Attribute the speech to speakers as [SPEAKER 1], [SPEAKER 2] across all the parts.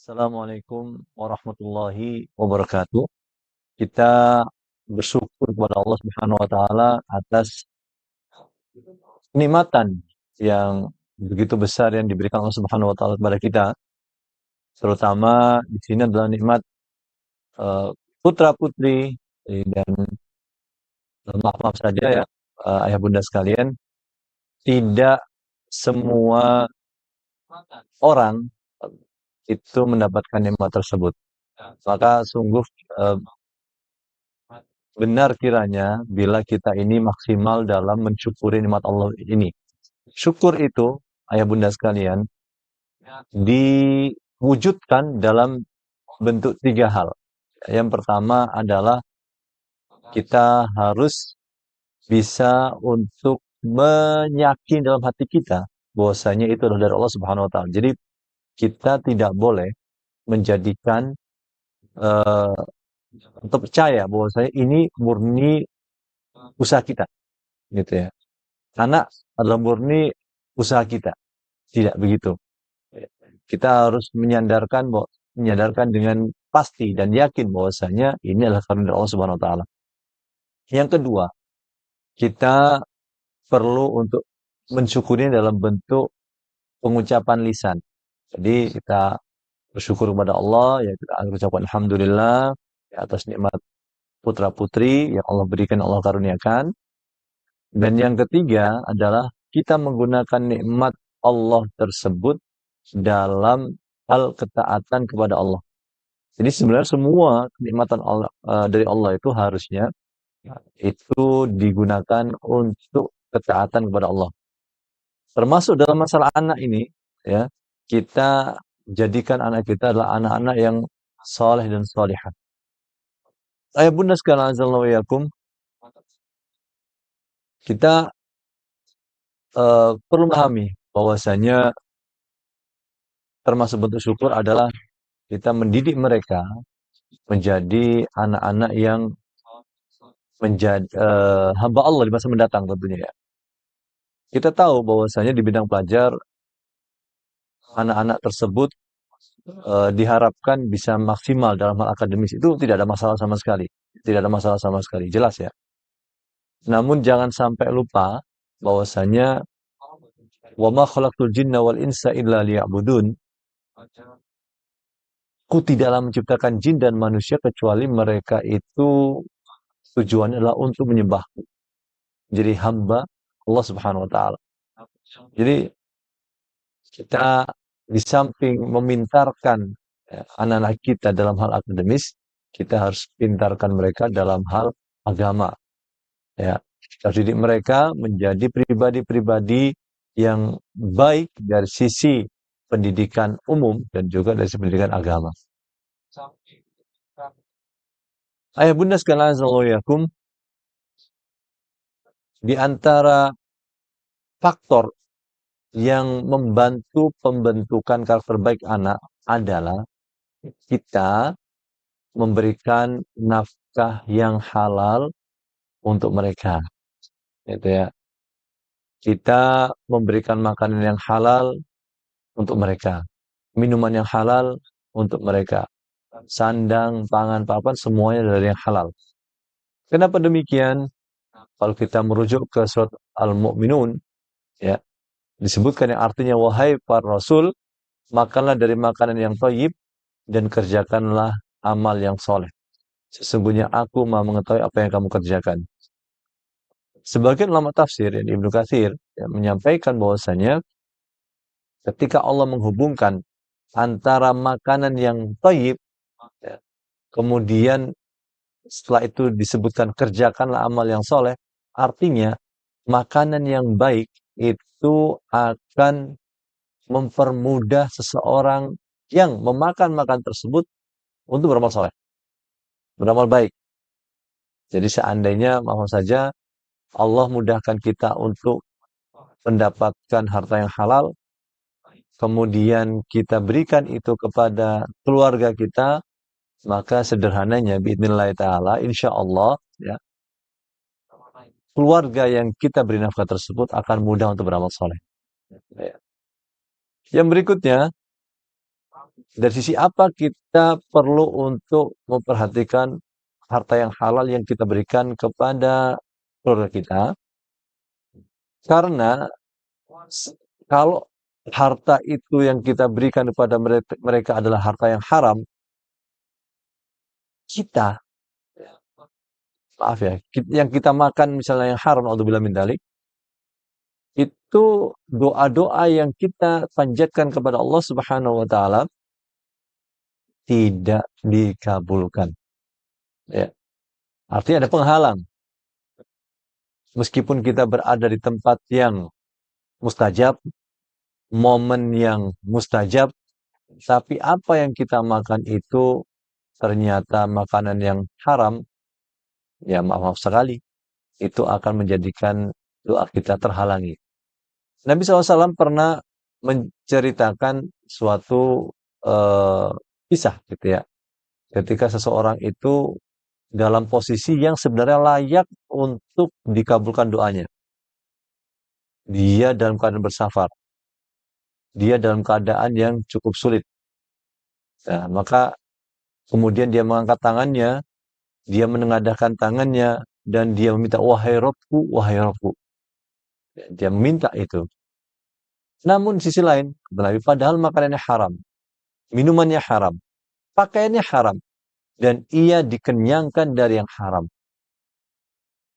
[SPEAKER 1] Assalamualaikum warahmatullahi wabarakatuh. Kita bersyukur kepada Allah Subhanahu wa taala atas kenikmatan yang begitu besar yang diberikan Allah Subhanahu wa taala kepada kita. Terutama di sini adalah nikmat putra-putri dan maaf saja ya ayah bunda sekalian, tidak semua orang itu mendapatkan nikmat tersebut. Maka sungguh eh, benar kiranya bila kita ini maksimal dalam mensyukuri nikmat Allah ini. Syukur itu, ayah bunda sekalian, diwujudkan dalam bentuk tiga hal. Yang pertama adalah kita harus bisa untuk meyakin dalam hati kita bahwasanya itu adalah dari Allah Subhanahu wa taala. Jadi kita tidak boleh menjadikan eh, atau percaya bahwasanya ini murni usaha kita, gitu ya. Karena adalah murni usaha kita. Tidak begitu. Kita harus menyadarkan dengan pasti dan yakin bahwasanya ini adalah karunia Allah Subhanahu wa taala. Yang kedua, kita perlu untuk mensyukuri dalam bentuk pengucapan lisan. Jadi kita bersyukur kepada Allah, ya kita ucapkan alhamdulillah ya, atas nikmat putra putri yang Allah berikan, Allah karuniakan. Dan yang ketiga adalah kita menggunakan nikmat Allah tersebut dalam hal ketaatan kepada Allah. Jadi sebenarnya semua kenikmatan Allah, dari Allah itu harusnya itu digunakan untuk ketaatan kepada Allah. Termasuk dalam masalah anak ini, ya, kita jadikan anak kita adalah anak-anak yang saleh dan salihah. Ayah bunda sekalian azallahu wa yakum, kita perlu memahami bahwasanya termasuk bentuk syukur adalah kita mendidik mereka menjadi anak-anak yang menjadi hamba Allah di masa mendatang tentunya ya. Kita tahu bahwasanya di bidang pelajar anak-anak tersebut diharapkan bisa maksimal dalam hal akademis, itu tidak ada masalah sama sekali. Tidak ada masalah sama sekali, jelas ya. Namun jangan sampai lupa bahwasanya wa ma khalaqtul jinna wal insa illa liya'budun. Ku tidaklah menciptakan jin dan manusia kecuali mereka itu tujuannya adalah untuk menyembah. Jadi hamba Allah Subhanahu wa taala. Jadi kita di samping memintarkan anak-anak kita dalam hal akademis, kita harus pintarkan mereka dalam hal agama. Ya, kita didik mereka menjadi pribadi-pribadi yang baik dari sisi pendidikan umum dan juga dari sisi pendidikan agama. Ayah bunda sekalian azzawajakum, di antara faktor yang membantu pembentukan karakter baik anak adalah kita memberikan nafkah yang halal untuk mereka. Gitu ya. Kita memberikan makanan yang halal untuk mereka, minuman yang halal untuk mereka, sandang, pangan, papan, semuanya dari yang halal. Kenapa demikian? Kalau kita merujuk ke surat Al-Mu'minun, ya, disebutkan yang artinya, wahai para rasul, makanlah dari makanan yang thayyib dan kerjakanlah amal yang soleh. Sesungguhnya aku maha mengetahui apa yang kamu kerjakan. Sebagian ulama tafsir, yang Ibnu Katsir, ya, menyampaikan bahwasanya ketika Allah menghubungkan antara makanan yang thayyib, ya, kemudian setelah itu disebutkan kerjakanlah amal yang soleh, artinya makanan yang baik itu akan mempermudah seseorang yang memakan makan tersebut untuk beramal soleh, beramal baik. Jadi seandainya, maaf saja, Allah mudahkan kita untuk mendapatkan harta yang halal, kemudian kita berikan itu kepada keluarga kita, maka sederhananya biidznillah ta'ala, insya Allah, ya, keluarga yang kita beri nafkah tersebut akan mudah untuk beramal soleh. Ya. Yang berikutnya, Dari sisi apa kita perlu untuk memperhatikan harta yang halal yang kita berikan kepada keluarga kita? Karena s kalau harta itu yang kita berikan kepada mereka adalah harta yang haram, kita, maaf ya, yang kita makan misalnya yang haram, naudzubillah min dzalik, itu doa-doa yang kita panjatkan kepada Allah Subhanahu wa taala tidak dikabulkan, ya. Artinya ada penghalang. Meskipun kita berada di tempat yang mustajab, momen yang mustajab, tapi apa yang kita makan itu ternyata makanan yang haram, ya maaf sekali, itu akan menjadikan doa kita terhalangi. Nabi SAW pernah menceritakan suatu eh, kisah gitu ya, ketika seseorang itu dalam posisi yang sebenarnya layak untuk dikabulkan doanya. Dia dalam keadaan bersafar, dia dalam keadaan yang cukup sulit. Nah, maka kemudian dia mengangkat tangannya, dia menengadahkan tangannya, dan dia meminta, wahai Robku, wahai Robku. Dia meminta itu. Namun sisi lain, kata Nabi, padahal makanannya haram, minumannya haram, pakaiannya haram, dan ia dikenyangkan dari yang haram.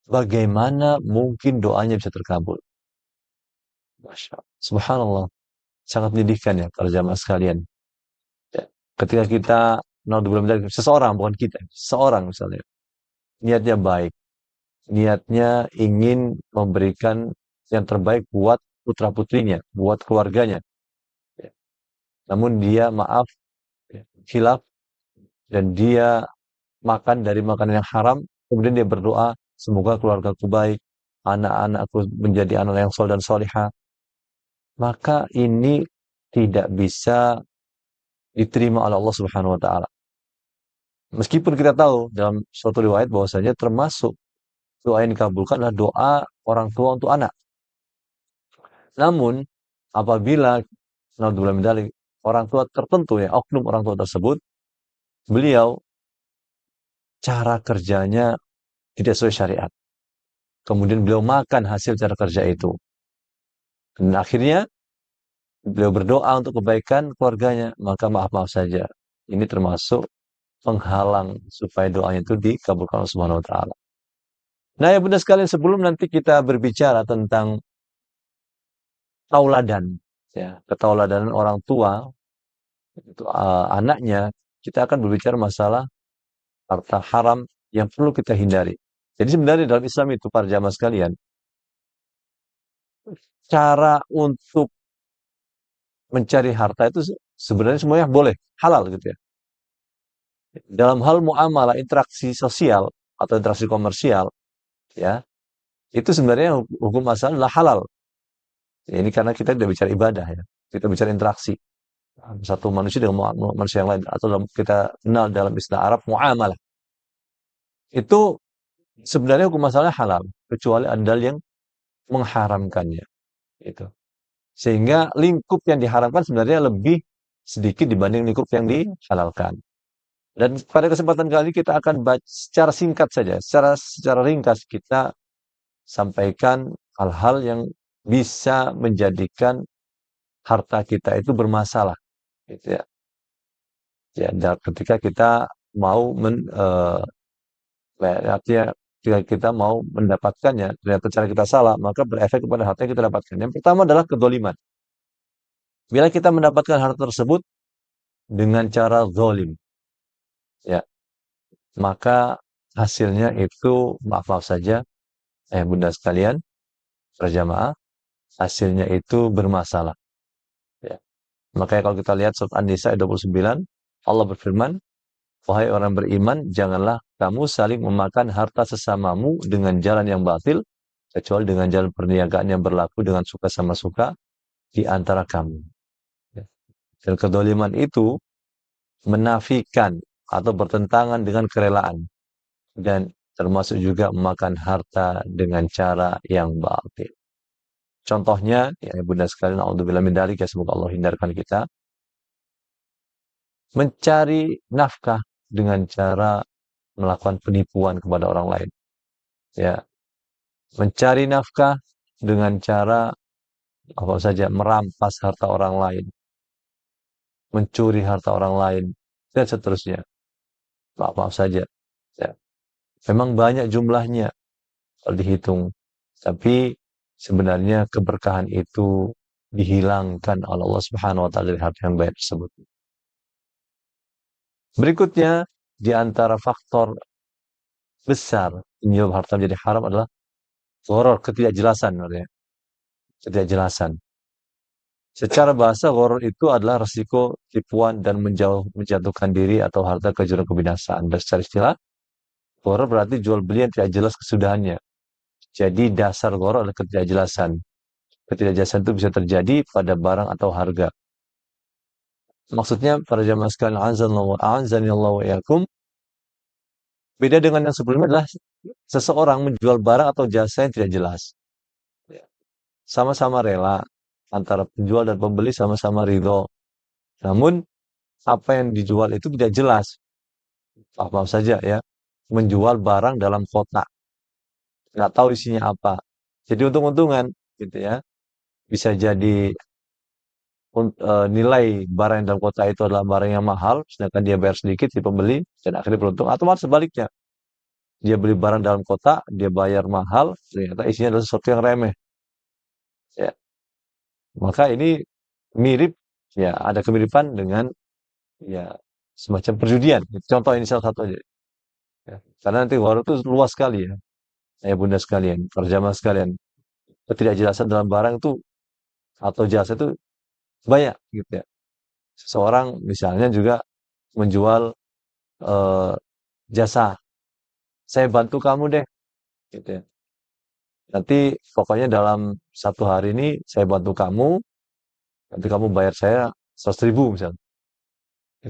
[SPEAKER 1] Bagaimana mungkin doanya bisa terkabul? Masya Allah. Subhanallah. Sangat menyedihkan ya para jamaah sekalian. Ya. Ketika kita, naudzubillah min dzalik, seseorang, bukan kita, seseorang misalnya, niatnya baik, niatnya ingin memberikan yang terbaik buat putra-putrinya, buat keluarganya. Ya. Namun dia maaf, ya, hilaf, dan dia makan dari makanan yang haram, kemudian dia berdoa, semoga keluargaku baik, anak-anakku menjadi anak yang soleh dan solihah. Maka ini tidak bisa diterima oleh Allah Subhanahu wa taala. Meskipun kita tahu dalam suatu riwayat bahwasanya termasuk doa yang dikabulkan adalah doa orang tua untuk anak. Namun apabila naudzubillah min dzalik, orang tua tertentu ya, oknum orang tua tersebut, beliau cara kerjanya tidak sesuai syariat. Kemudian beliau makan hasil cara kerja itu. Dan akhirnya beliau berdoa untuk kebaikan keluarganya, maka maaf-maaf saja. Ini termasuk penghalang supaya doanya itu dikabulkan Allah Subhanahu wa taala. Nah, ya bunda sekalian, sebelum nanti kita berbicara tentang tauladan, ya, ketauladanan orang tua itu anaknya, kita akan berbicara masalah harta haram yang perlu kita hindari. Jadi sebenarnya dalam Islam itu para jamaah sekalian, cara untuk mencari harta itu sebenarnya semuanya boleh, halal gitu ya. Dalam hal muamalah, interaksi sosial atau interaksi komersial, ya, itu sebenarnya hukum asal adalah halal. Ya, ini karena kita tidak bicara ibadah ya, kita bicara interaksi satu manusia dengan manusia yang lain, atau kita kenal dalam istilah Arab muamalah. Itu sebenarnya hukum asalnya halal, kecuali ada yang mengharamkannya. Itu. Sehingga lingkup yang diharamkan sebenarnya lebih sedikit dibanding lingkup yang dihalalkan. Dan pada kesempatan kali ini kita akan baca secara singkat saja, secara ringkas kita sampaikan hal-hal yang bisa menjadikan harta kita itu bermasalah, gitu ya. Ya, dan ketika kita mau artinya ketika kita mau mendapatkannya, ternyata cara kita salah, maka berefek kepada harta yang kita dapatkan. Yang pertama adalah kedoliman. Bila kita mendapatkan harta tersebut dengan cara zolim, ya, maka hasilnya itu, maaf-maaf saja, bunda sekalian, berjamaah, hasilnya itu bermasalah. Ya. Makanya kalau kita lihat surat An-Nisa ayat 29, Allah berfirman, wahai orang beriman, janganlah kamu saling memakan harta sesamamu dengan jalan yang batil, kecuali dengan jalan perniagaan yang berlaku dengan suka sama suka di antara kamu. Ya. Dan kedoliman itu menafikan atau bertentangan dengan kerelaan, dan termasuk juga memakan harta dengan cara yang batil. Contohnya, ya bunda sekalian, naudzubillah min dzalik, ya semoga Allah hindarkan kita. mencari nafkah dengan cara melakukan penipuan kepada orang lain, ya, mencari nafkah dengan cara apa saja, merampas harta orang lain, mencuri harta orang lain, dan seterusnya. Maaf saja, ya. Memang banyak jumlahnya kalau dihitung, tapi sebenarnya keberkahan itu dihilangkan oleh Allah Subhanahu wa taala dari harta yang baik tersebut. Berikutnya, di antara faktor besar penyebab harta menjadi haram adalah gharar, ketidakjelasan artinya. Ketidakjelasan. Secara bahasa gharar itu adalah resiko tipuan dan menjatuhkan diri atau harta ke jurang kebinasaan. Dan secara istilah, gharar berarti jual beli yang tidak jelas kesudahannya. Jadi dasar gharar adalah ketidakjelasan. Ketidakjelasan itu bisa terjadi pada barang atau harga. Maksudnya para jamaah sekalian, a'azzanillahu wa iyyakum, beda dengan yang sebelumnya adalah seseorang menjual barang atau jasa yang tidak jelas. Sama-sama rela, antara penjual dan pembeli sama-sama ridho. Namun apa yang dijual itu tidak jelas. Apa saja ya, menjual barang dalam kotak, nggak tahu isinya apa. Jadi untung-untungan gitu ya. Bisa jadi nilai barang yang dalam kotak itu adalah barang yang mahal, sedangkan dia bayar sedikit di pembeli dan akhirnya beruntung. Atau malah sebaliknya, dia beli barang dalam kotak, dia bayar mahal, ternyata isinya adalah sesuatu yang remeh. Ya, maka ini mirip, ya, ada kemiripan dengan, ya, semacam perjudian. Contoh ini salah satu aja. Ya. Karena nanti warung itu luas sekali ya, ayah bunda sekalian, terjemah sekalian. Ketidakjelasan dalam barang itu atau jasa itu banyak gitu ya. Seseorang misalnya juga menjual eh, jasa, saya bantu kamu deh, gitu ya. Nanti pokoknya dalam 1 hari ini saya bantu kamu, nanti kamu bayar saya 100.000 misalnya.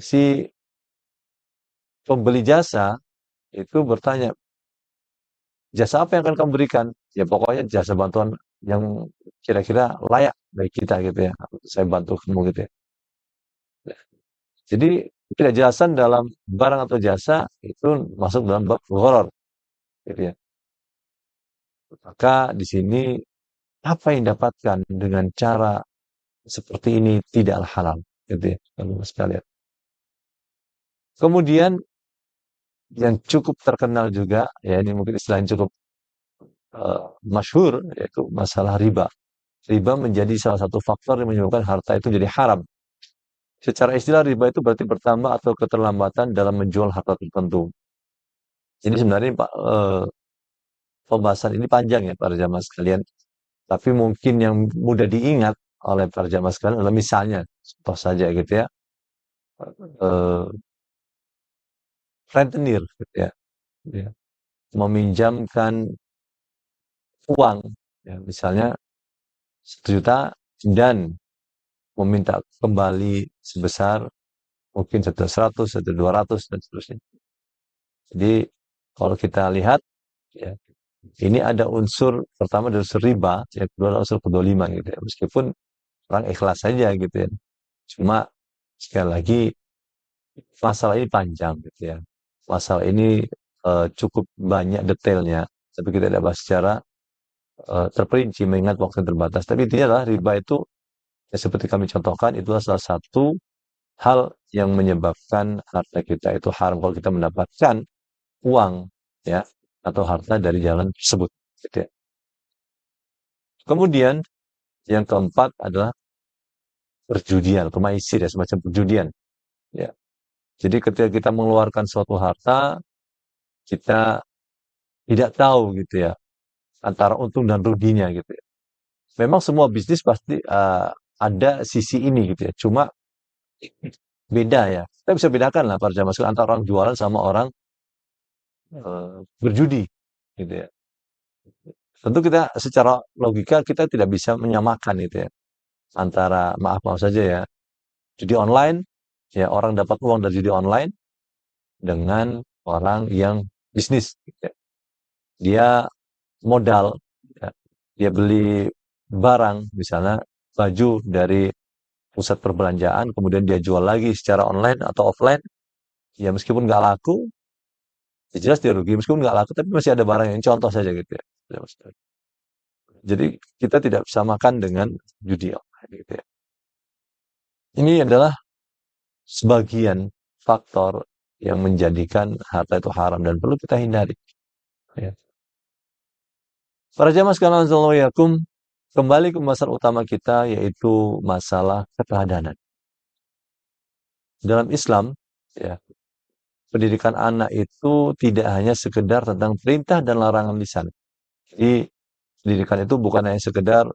[SPEAKER 1] Si pembeli jasa itu bertanya, jasa apa yang akan kamu berikan? Ya pokoknya jasa bantuan yang kira-kira layak bagi kita gitu ya. Saya bantu kamu gitu ya. Jadi ketidakjelasan dalam barang atau jasa itu masuk dalam bab gharar gitu ya. Maka di sini apa yang didapatkan dengan cara seperti ini tidaklah halal gitu ya, teman-teman sekalian. Kemudian yang cukup terkenal juga, ya ini mungkin istilah yang cukup masyhur, yaitu masalah riba. Riba menjadi salah satu faktor yang menyebabkan harta itu jadi haram. Secara istilah riba itu berarti bertambah atau keterlambatan dalam menjual harta tertentu. Jadi sebenarnya Pak, pembahasan ini panjang ya para jamaah sekalian. Tapi mungkin yang mudah diingat oleh para jamaah sekalian adalah misalnya, contoh saja gitu ya, eh, rentenir gitu ya, ya, meminjamkan uang, ya, misalnya 1 juta dan meminta kembali sebesar mungkin 1.100, 1.200 dan seterusnya. Jadi kalau kita lihat, ya, ini ada unsur pertama dari unsur riba, yang kedua adalah unsur kedoliman gitu ya. Meskipun orang ikhlas saja gitu ya. Cuma sekali lagi masalah ini panjang gitu ya. Masalah ini cukup banyak detailnya, tapi kita tidak bahas secara terperinci mengingat waktu yang terbatas. Tapi intinya adalah riba itu, ya, seperti kami contohkan, itulah salah satu hal yang menyebabkan harta kita itu haram kalau kita mendapatkan uang, ya, atau harta dari jalan tersebut. Gitu ya. Kemudian yang keempat adalah perjudian, pemaisir ya, semacam perjudian. Ya. Jadi ketika kita mengeluarkan suatu harta, kita tidak tahu gitu ya antara untung dan ruginya gitu ya. Memang semua bisnis pasti ada sisi ini gitu ya. Cuma beda ya. Kita bisa bedakan lah para jamaah sekalian antara orang jualan sama orang berjudi gitu ya. Tentu kita secara logika kita tidak bisa menyamakan itu ya antara, maaf saja ya, judi online, ya, orang dapat uang dari judi online dengan orang yang bisnis gitu ya. Dia modal, ya, dia beli barang misalnya baju dari pusat perbelanjaan, kemudian dia jual lagi secara online atau offline, ya meskipun nggak laku, ya jelas dia rugi. Meskipun nggak laku, tapi masih ada barang yang contoh saja gitu ya. Jadi kita tidak bisa makan dengan judi online gitu ya. Ini adalah sebagian faktor yang menjadikan harta itu haram dan perlu kita hindari. Ya. Para jamaah sekalian yakum, kembali ke masalah utama kita yaitu masalah keteladanan. Dalam Islam, ya, pendidikan anak itu tidak hanya sekedar tentang perintah dan larangan lisan. Jadi pendidikan itu bukan hanya sekedar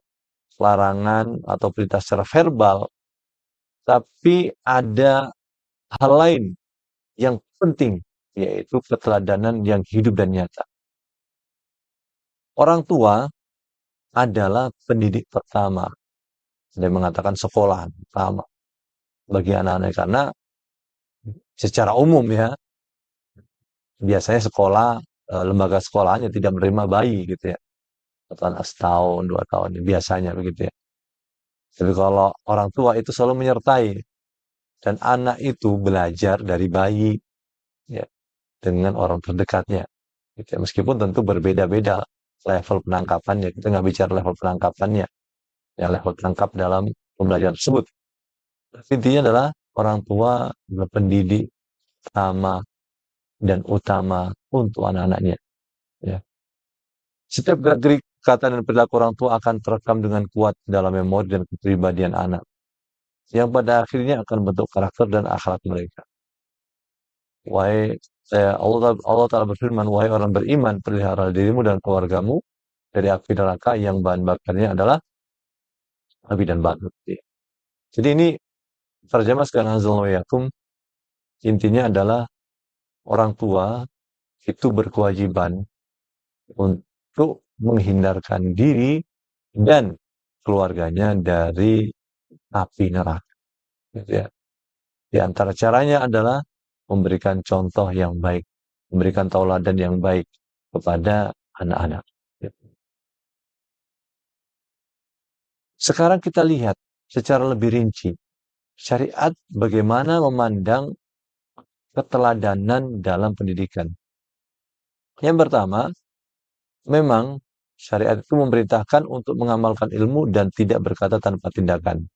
[SPEAKER 1] larangan atau perintah secara verbal, tapi ada hal lain yang penting, yaitu keteladanan yang hidup dan nyata. Orang tua adalah pendidik pertama. Saya mengatakan sekolah pertama bagi anak-anak karena secara umum ya, biasanya sekolah, lembaga sekolahnya tidak menerima bayi gitu ya. Atau anak setahun, 2 tahun, biasanya begitu ya. Tapi kalau orang tua itu selalu menyertai dan anak itu belajar dari bayi ya dengan orang terdekatnya. Gitu ya. Meskipun tentu berbeda-beda level penangkapannya. Kita nggak bicara level penangkapannya, ya level tangkap dalam pembelajaran tersebut. Intinya adalah orang tua berpendidik sama dan utama untuk anak-anaknya. Ya. Setiap gerak-gerik kata dan perilaku orang tua akan terekam dengan kuat dalam memori dan kepribadian anak, yang pada akhirnya akan membentuk karakter dan akhlak mereka. Wahai Allah Ta'ala berfirman, wahai orang beriman, pelihara dirimu dan keluargamu dari api neraka yang bahan bakarnya adalah api dan batu. Jadi ini terjemah sekarang Azzallahiyakum, intinya adalah orang tua itu berkewajiban untuk menghindarkan diri dan keluarganya dari api neraka. Gitu ya. Di antara caranya adalah memberikan contoh yang baik, memberikan tauladan yang baik kepada anak-anak. Sekarang kita lihat secara lebih rinci, syariat bagaimana memandang keteladanan dalam pendidikan. Yang pertama, memang syariat itu memerintahkan untuk mengamalkan ilmu dan tidak berkata tanpa tindakan.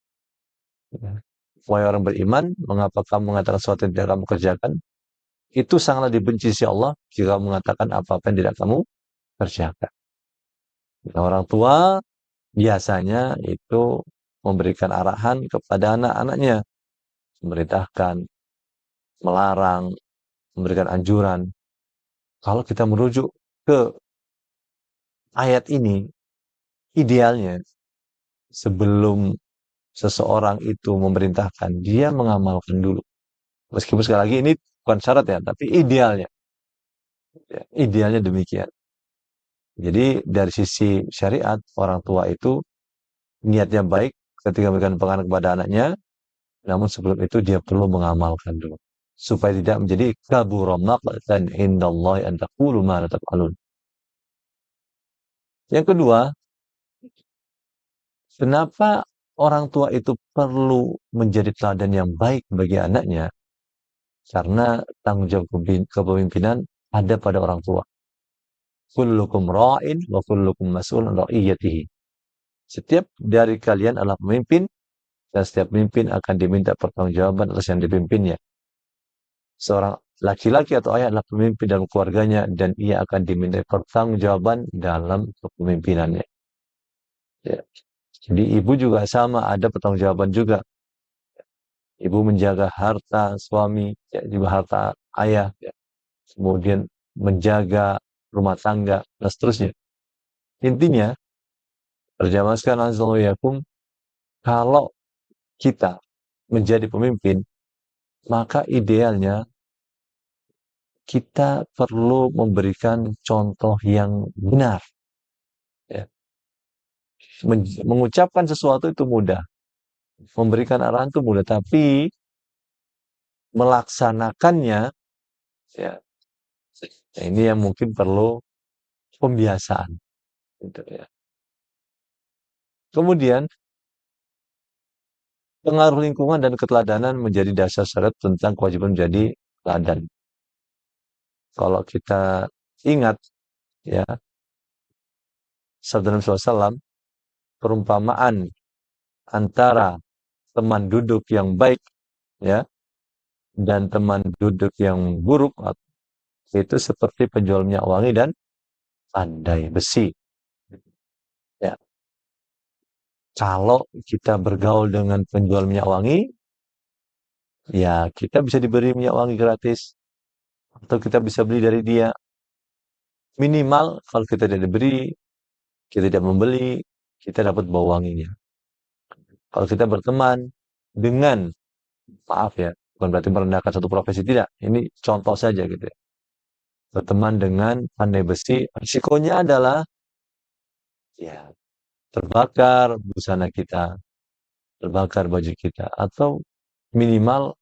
[SPEAKER 1] Wahai orang beriman, mengapa kamu mengatakan sesuatu yang tidak kamu kerjakan? Itu sangatlah dibenci si Allah jika kamu mengatakan apa-apa yang tidak kamu kerjakan. Nah, orang tua biasanya itu memberikan arahan kepada anak-anaknya, memerintahkan, melarang, memberikan anjuran. Kalau kita merujuk ke ayat ini, idealnya sebelum seseorang itu memerintahkan, dia mengamalkan dulu. Meskipun sekali lagi ini bukan syarat ya, tapi idealnya. Ya, idealnya demikian. Jadi dari sisi syariat, orang tua itu niatnya baik ketika memberikan pengaruh kepada anaknya, namun sebelum itu dia perlu mengamalkan dulu. Supaya tidak menjadi kabura maqtan indallahi an taqulu ma la taf'alun. Yang kedua, kenapa orang tua itu perlu menjadi teladan yang baik bagi anaknya? Karena tanggung jawab kepemimpinan ada pada orang tua. Kullukum ra'in wa kullukum mas'ulun ra'iyatihi. Setiap dari kalian adalah pemimpin dan setiap pemimpin akan diminta pertanggungjawaban atas yang dipimpinnya. Seorang laki-laki atau ayah adalah pemimpin dalam keluarganya dan ia akan diminta pertanggungjawaban dalam kepemimpinannya. Ya. Jadi ibu juga sama, ada pertanggungjawaban juga. Ibu menjaga harta suami, ya, juga harta ayah, ya. Kemudian menjaga rumah tangga, dan seterusnya. Intinya, terjemahkan Azzallahiyakum, kalau kita menjadi pemimpin, maka idealnya kita perlu memberikan contoh yang benar. Ya. Mengucapkan sesuatu itu mudah, memberikan arahan itu mudah, tapi melaksanakannya, ya, ini yang mungkin perlu pembiasaan. Gitu ya. Kemudian pengaruh lingkungan dan keteladanan menjadi dasar syarat tentang kewajiban menjadi teladan. Kalau kita ingat ya, sabda Nabi SAW, perumpamaan antara teman duduk yang baik ya dan teman duduk yang buruk itu seperti penjual minyak wangi dan pandai besi. Ya, kalau kita bergaul dengan penjual minyak wangi, ya kita bisa diberi minyak wangi gratis atau kita bisa beli dari dia. Minimal kalau kita tidak diberi, kita tidak membeli, kita dapat bau wanginya. Kalau kita berteman dengan, maaf ya, bukan berarti merendahkan satu profesi, tidak. Ini contoh saja gitu ya. Berteman dengan pandai besi, risikonya adalah ya terbakar busana kita, terbakar baju kita, atau minimal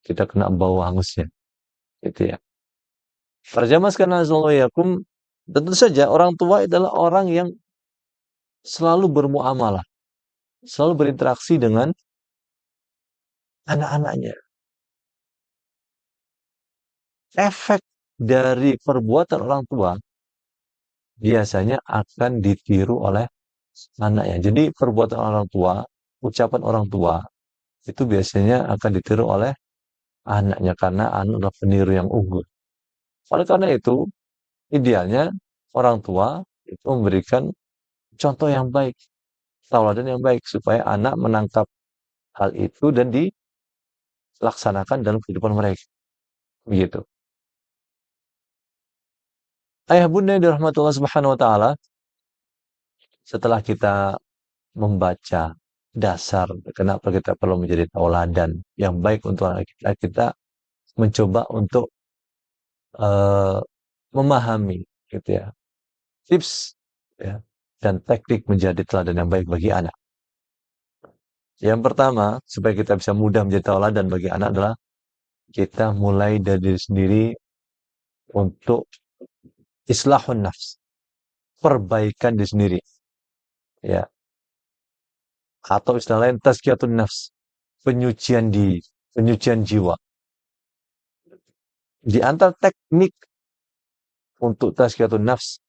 [SPEAKER 1] kita kena bau hangusnya, gitu ya. Terjemah karena yakum, tentu saja orang tua adalah orang yang selalu bermuamalah, selalu berinteraksi dengan anak-anaknya. Efek dari perbuatan orang tua biasanya akan ditiru oleh anaknya. Jadi perbuatan orang tua, ucapan orang tua, itu biasanya akan ditiru oleh anaknya karena anak adalah peniru yang unggul. Oleh karena itu, idealnya orang tua itu memberikan contoh yang baik, tauladan yang baik supaya anak menangkap hal itu dan dilaksanakan dalam kehidupan mereka. Begitu. Ayah bunda yang dirahmati Allah Subhanahu wa taala, setelah kita membaca dasar kenapa kita perlu menjadi tauladan yang baik untuk anak kita, kita mencoba untuk uh, memahami gitu ya, tips ya dan teknik menjadi teladan yang baik bagi anak. Yang pertama, supaya kita bisa mudah menjadi tauladan bagi anak adalah kita mulai dari diri sendiri untuk islahun nafs, perbaikan diri sendiri ya, atau istilah lain tazkiyatun nafs, penyucian jiwa. Di antara teknik untuk tazkiyatun nafs,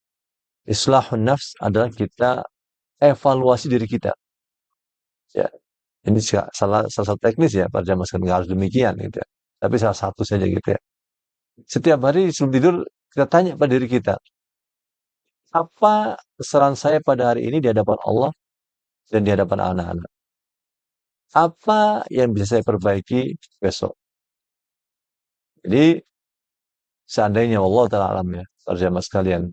[SPEAKER 1] islahun nafs adalah kita evaluasi diri kita. Ya, ini salah satu teknis ya, pada zaman sekarang nggak harus demikian gitu ya. Tapi salah satu saja gitu ya. Setiap hari sebelum tidur kita tanya pada diri kita, apa kesalahan saya pada hari ini di hadapan Allah dan di hadapan anak-anak? Apa yang bisa saya perbaiki besok? Jadi seandainya Allah Ta'ala alam ya, para jamaah sekalian,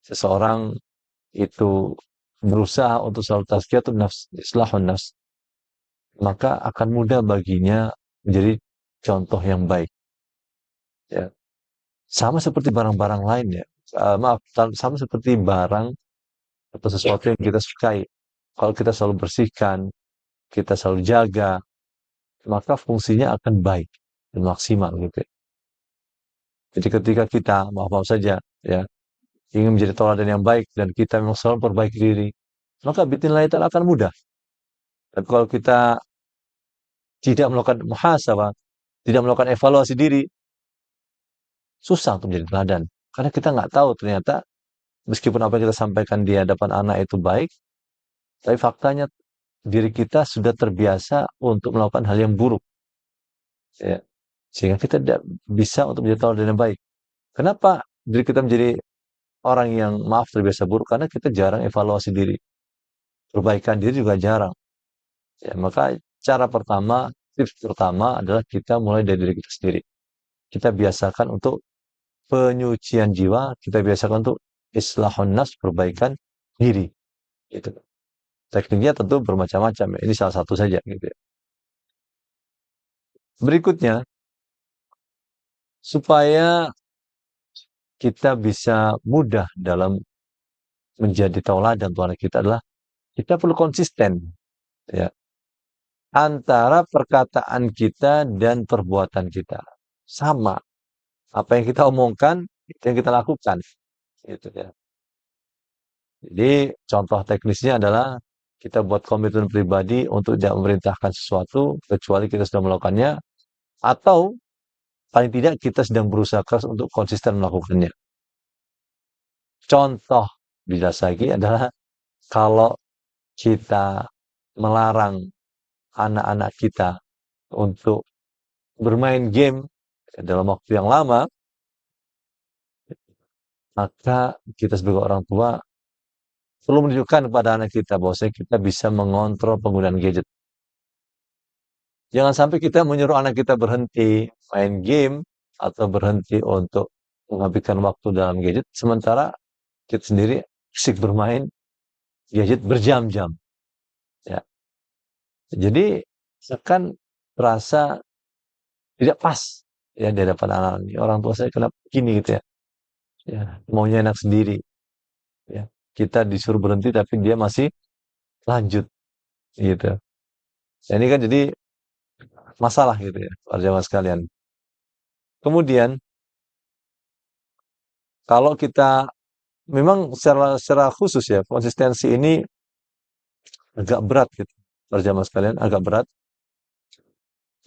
[SPEAKER 1] seseorang itu berusaha untuk selalu tazkiyatun nafs, islahun nafs, maka akan mudah baginya menjadi contoh yang baik. Ya. Sama seperti barang-barang lain ya. Maaf, sama seperti barang atau sesuatu yang kita sukai. Kalau kita selalu bersihkan, kita selalu jaga, maka fungsinya akan baik dan maksimal gitu ya. Jadi ketika kita, maaf-maaf saja ya, ingin menjadi tauladan yang baik dan kita memang selalu perbaiki diri, maka bismillah ta'ala akan mudah. Tapi kalau kita tidak melakukan muhasabah, tidak melakukan evaluasi diri, susah untuk menjadi teladan. Karena kita nggak tahu ternyata meskipun apa yang kita sampaikan di hadapan anak itu baik, tapi faktanya diri kita sudah terbiasa untuk melakukan hal yang buruk. Ya. Sehingga kita tidak bisa untuk menjadi tauladan yang baik. Kenapa diri kita menjadi orang yang maaf terbiasa buruk? Karena kita jarang evaluasi diri. Perbaikan diri juga jarang. Ya, maka cara pertama, tips pertama adalah kita mulai dari diri kita sendiri. Kita biasakan untuk penyucian jiwa, kita biasakan untuk islahun nafs, perbaikan diri. Gitu. Tekniknya tentu bermacam-macam. Ini salah satu saja. Gitu ya. Berikutnya, supaya kita bisa mudah dalam menjadi tauladan untuk anak kita adalah kita perlu konsisten ya antara perkataan kita dan perbuatan kita. Sama. Apa yang kita omongkan, itu yang kita lakukan. Gitu ya. Jadi contoh teknisnya adalah kita buat komitmen pribadi untuk tidak memerintahkan sesuatu kecuali kita sudah melakukannya, atau paling tidak kita sedang berusaha keras untuk konsisten melakukannya. Contoh jelas lagi adalah kalau kita melarang anak-anak kita untuk bermain game dalam waktu yang lama, maka kita sebagai orang tua perlu menunjukkan kepada anak kita bahwa kita bisa mengontrol penggunaan gadget. Jangan sampai kita menyuruh anak kita berhenti main game atau berhenti untuk menghabiskan waktu dalam gadget, sementara kita sendiri asik bermain gadget berjam-jam. Ya. Jadi akan terasa tidak pas ya di hadapan anak ini. Orang tua saya kenapa gini gitu ya. Ya, maunya enak sendiri. Ya. Kita disuruh berhenti tapi dia masih lanjut gitu. Ya, ini kan jadi masalah gitu ya, para jamaah sekalian. Kemudian kalau kita memang secara khusus ya, konsistensi ini agak berat gitu. Para jamaah sekalian, agak berat.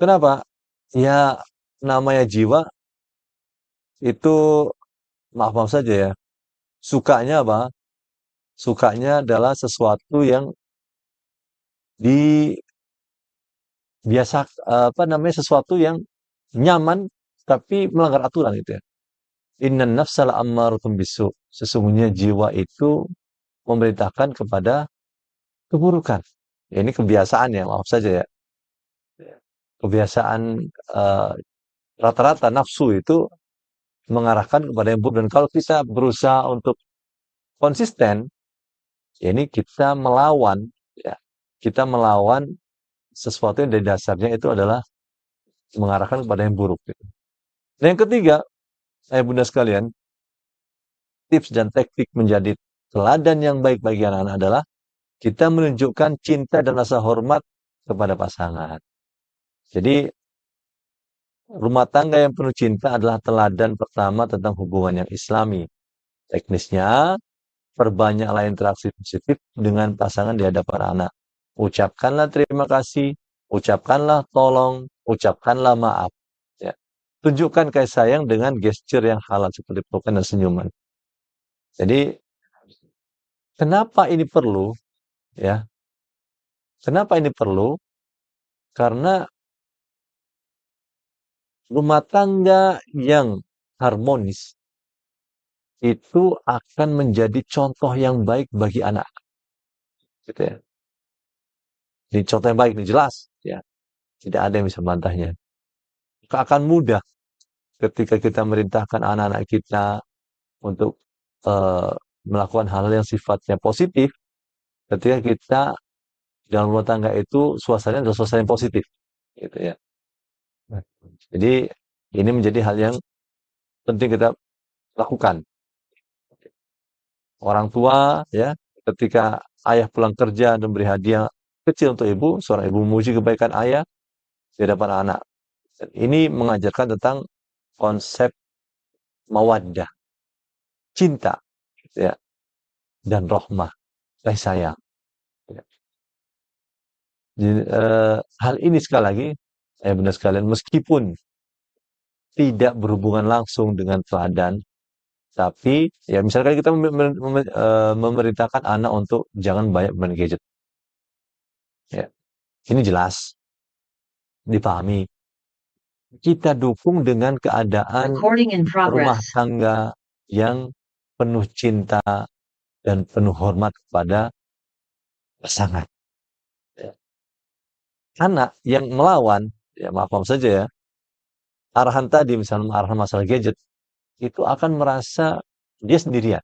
[SPEAKER 1] Kenapa? Ya namanya jiwa itu maaf-maaf saja ya. Sukanya apa? Sukanya adalah sesuatu yang biasa apa namanya sesuatu yang nyaman tapi melanggar aturan gitu ya. Innan nafsal ammaratun bisu. Sesungguhnya jiwa itu memerintahkan kepada keburukan. Ya, ini kebiasaan ya, maaf saja ya. Kebiasaan eh, rata-rata nafsu itu mengarahkan kepada yang buruk. Dan kalau kita berusaha untuk konsisten, ya ini kita melawan, ya, kita melawan sesuatu yang dari dasarnya itu adalah mengarahkan kepada yang buruk. Gitu. Dan yang ketiga, bunda sekalian, tips dan teknik menjadi teladan yang baik bagi anak-anak adalah kita menunjukkan cinta dan rasa hormat kepada pasangan. Jadi rumah tangga yang penuh cinta adalah teladan pertama tentang hubungan yang islami. Teknisnya, perbanyaklah interaksi positif dengan pasangan di hadapan anak. Ucapkanlah terima kasih, ucapkanlah tolong, ucapkanlah maaf. Ya. Tunjukkan kasih sayang dengan gesture yang halal seperti pelukan dan senyuman. Jadi, kenapa ini perlu? Ya, kenapa ini perlu? Karena rumah tangga yang harmonis itu akan menjadi contoh yang baik bagi anak. Gitu ya. Ini contoh yang baik, ini jelas. Ya. Tidak ada yang bisa membantahnya. Akan mudah ketika kita merintahkan anak-anak kita untuk melakukan hal-hal yang sifatnya positif, ketika kita dalam rumah tangga itu suasananya adalah suasana yang positif. Gitu ya. Jadi ini menjadi hal yang penting kita lakukan. Orang tua ya, ketika ayah pulang kerja dan beri hadiah kecil untuk ibu, seorang ibu memuji kebaikan ayah di hadapan anak. Dan ini mengajarkan tentang konsep mawaddah, cinta, ya, dan rahmah, kasih sayang. Ya. Jadi, hal ini sekali lagi, benar sekalian, meskipun tidak berhubungan langsung dengan teladan, tapi ya misalkan kita memerintahkan anak untuk jangan banyak main gadget. Ya, ini jelas dipahami. Kita dukung dengan keadaan rumah tangga yang penuh cinta dan penuh hormat kepada pasangan. Ya. Anak yang melawan, ya maaf saja ya, arahan tadi misalnya arahan masalah gadget, itu akan merasa dia sendirian.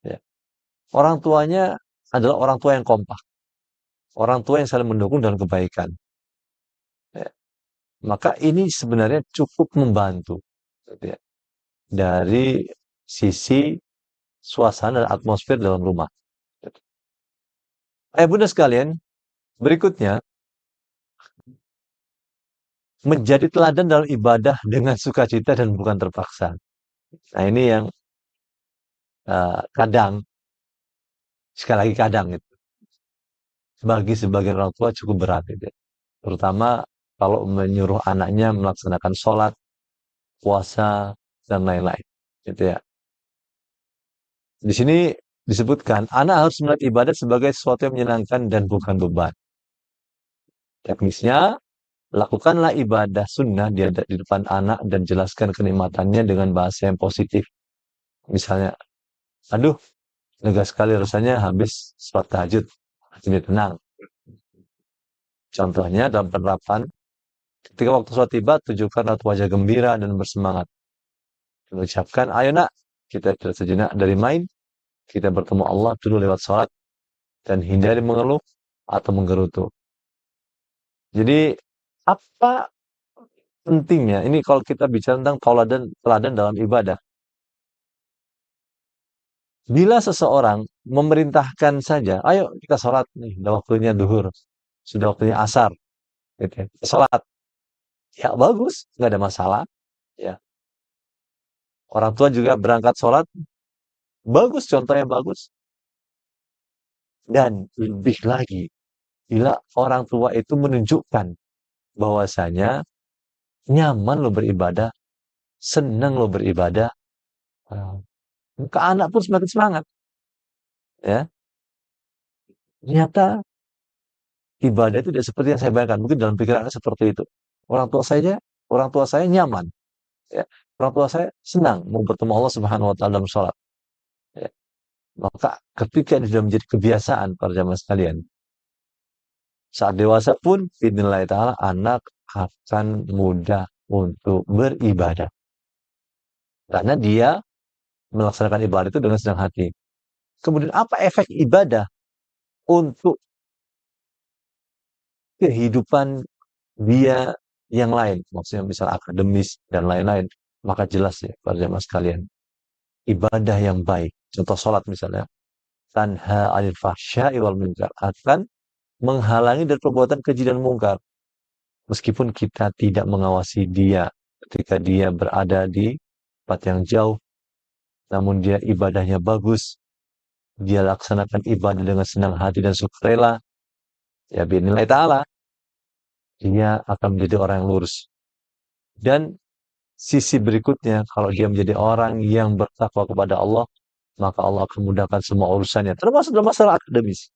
[SPEAKER 1] Ya. Orang tuanya adalah orang tua yang kompak. Orang tua yang saling mendukung dalam kebaikan. Ya. Maka ini sebenarnya cukup membantu. Ya. Dari sisi suasana dan atmosfer dalam rumah. Bunda sekalian, berikutnya, menjadi teladan dalam ibadah dengan sukacita dan bukan terpaksa. Nah ini yang kadang, sekali lagi kadang, gitu. bagi sebagian orang tua cukup berat gitu ya. Terutama kalau menyuruh anaknya melaksanakan sholat, puasa, dan lain-lain. Gitu ya. Di sini disebutkan, anak harus melihat ibadah sebagai sesuatu yang menyenangkan dan bukan beban. Teknisnya, lakukanlah ibadah sunnah di depan anak dan jelaskan kenikmatannya dengan bahasa yang positif. Misalnya, aduh, lega sekali rasanya habis sholat tahajud. Jadi tenang. Contohnya dalam penerapan, ketika waktu sholat tiba, tunjukkan raut wajah gembira dan bersemangat. Mengucapkan, ayo nak, kita sejenak dari main, kita bertemu Allah dulu lewat sholat, dan hindari mengeluh atau menggerutu. Jadi, apa pentingnya? Ini kalau kita bicara tentang teladan dalam ibadah. Bila seseorang memerintahkan saja, ayo kita sholat nih, sudah waktunya duhur, sudah waktunya asar, gitu ya. Sholat, ya bagus, nggak ada masalah. Ya, orang tua juga berangkat sholat, bagus, contohnya bagus. Dan lebih lagi, bila orang tua itu menunjukkan bahwasanya nyaman lo beribadah, senang lo beribadah, ke anak pun semakin semangat. Ya, ternyata ibadah itu tidak seperti yang saya bayangkan. Mungkin dalam pikirannya seperti itu. Orang tua saya, orang tua saya nyaman. Ya. Orang tua saya senang mau bertemu Allah Subhanahu Wa Taala dalam sholat. Ya. Maka ketika ini sudah menjadi kebiasaan para jamaah sekalian, saat dewasa pun, Bismillah Ta'ala, anak akan mudah untuk beribadah. Karena dia melaksanakan ibadah itu dengan senang hati. Kemudian apa efek ibadah untuk kehidupan dia yang lain? Maksudnya misal akademis dan lain-lain. Maka jelas ya para jamaah sekalian. Ibadah yang baik. Contoh sholat misalnya. Tanha anil fahsya'i wal munkar. Akan menghalangi dari perbuatan keji dan mungkar. Meskipun kita tidak mengawasi dia ketika dia berada di tempat yang jauh, namun dia ibadahnya bagus, dia laksanakan ibadah dengan senang hati dan sukarela, ya binilai ta'ala, dia akan menjadi orang yang lurus. Dan sisi berikutnya, kalau dia menjadi orang yang bertakwa kepada Allah, maka Allah akan mudahkan semua urusannya, termasuk dalam masalah akademis.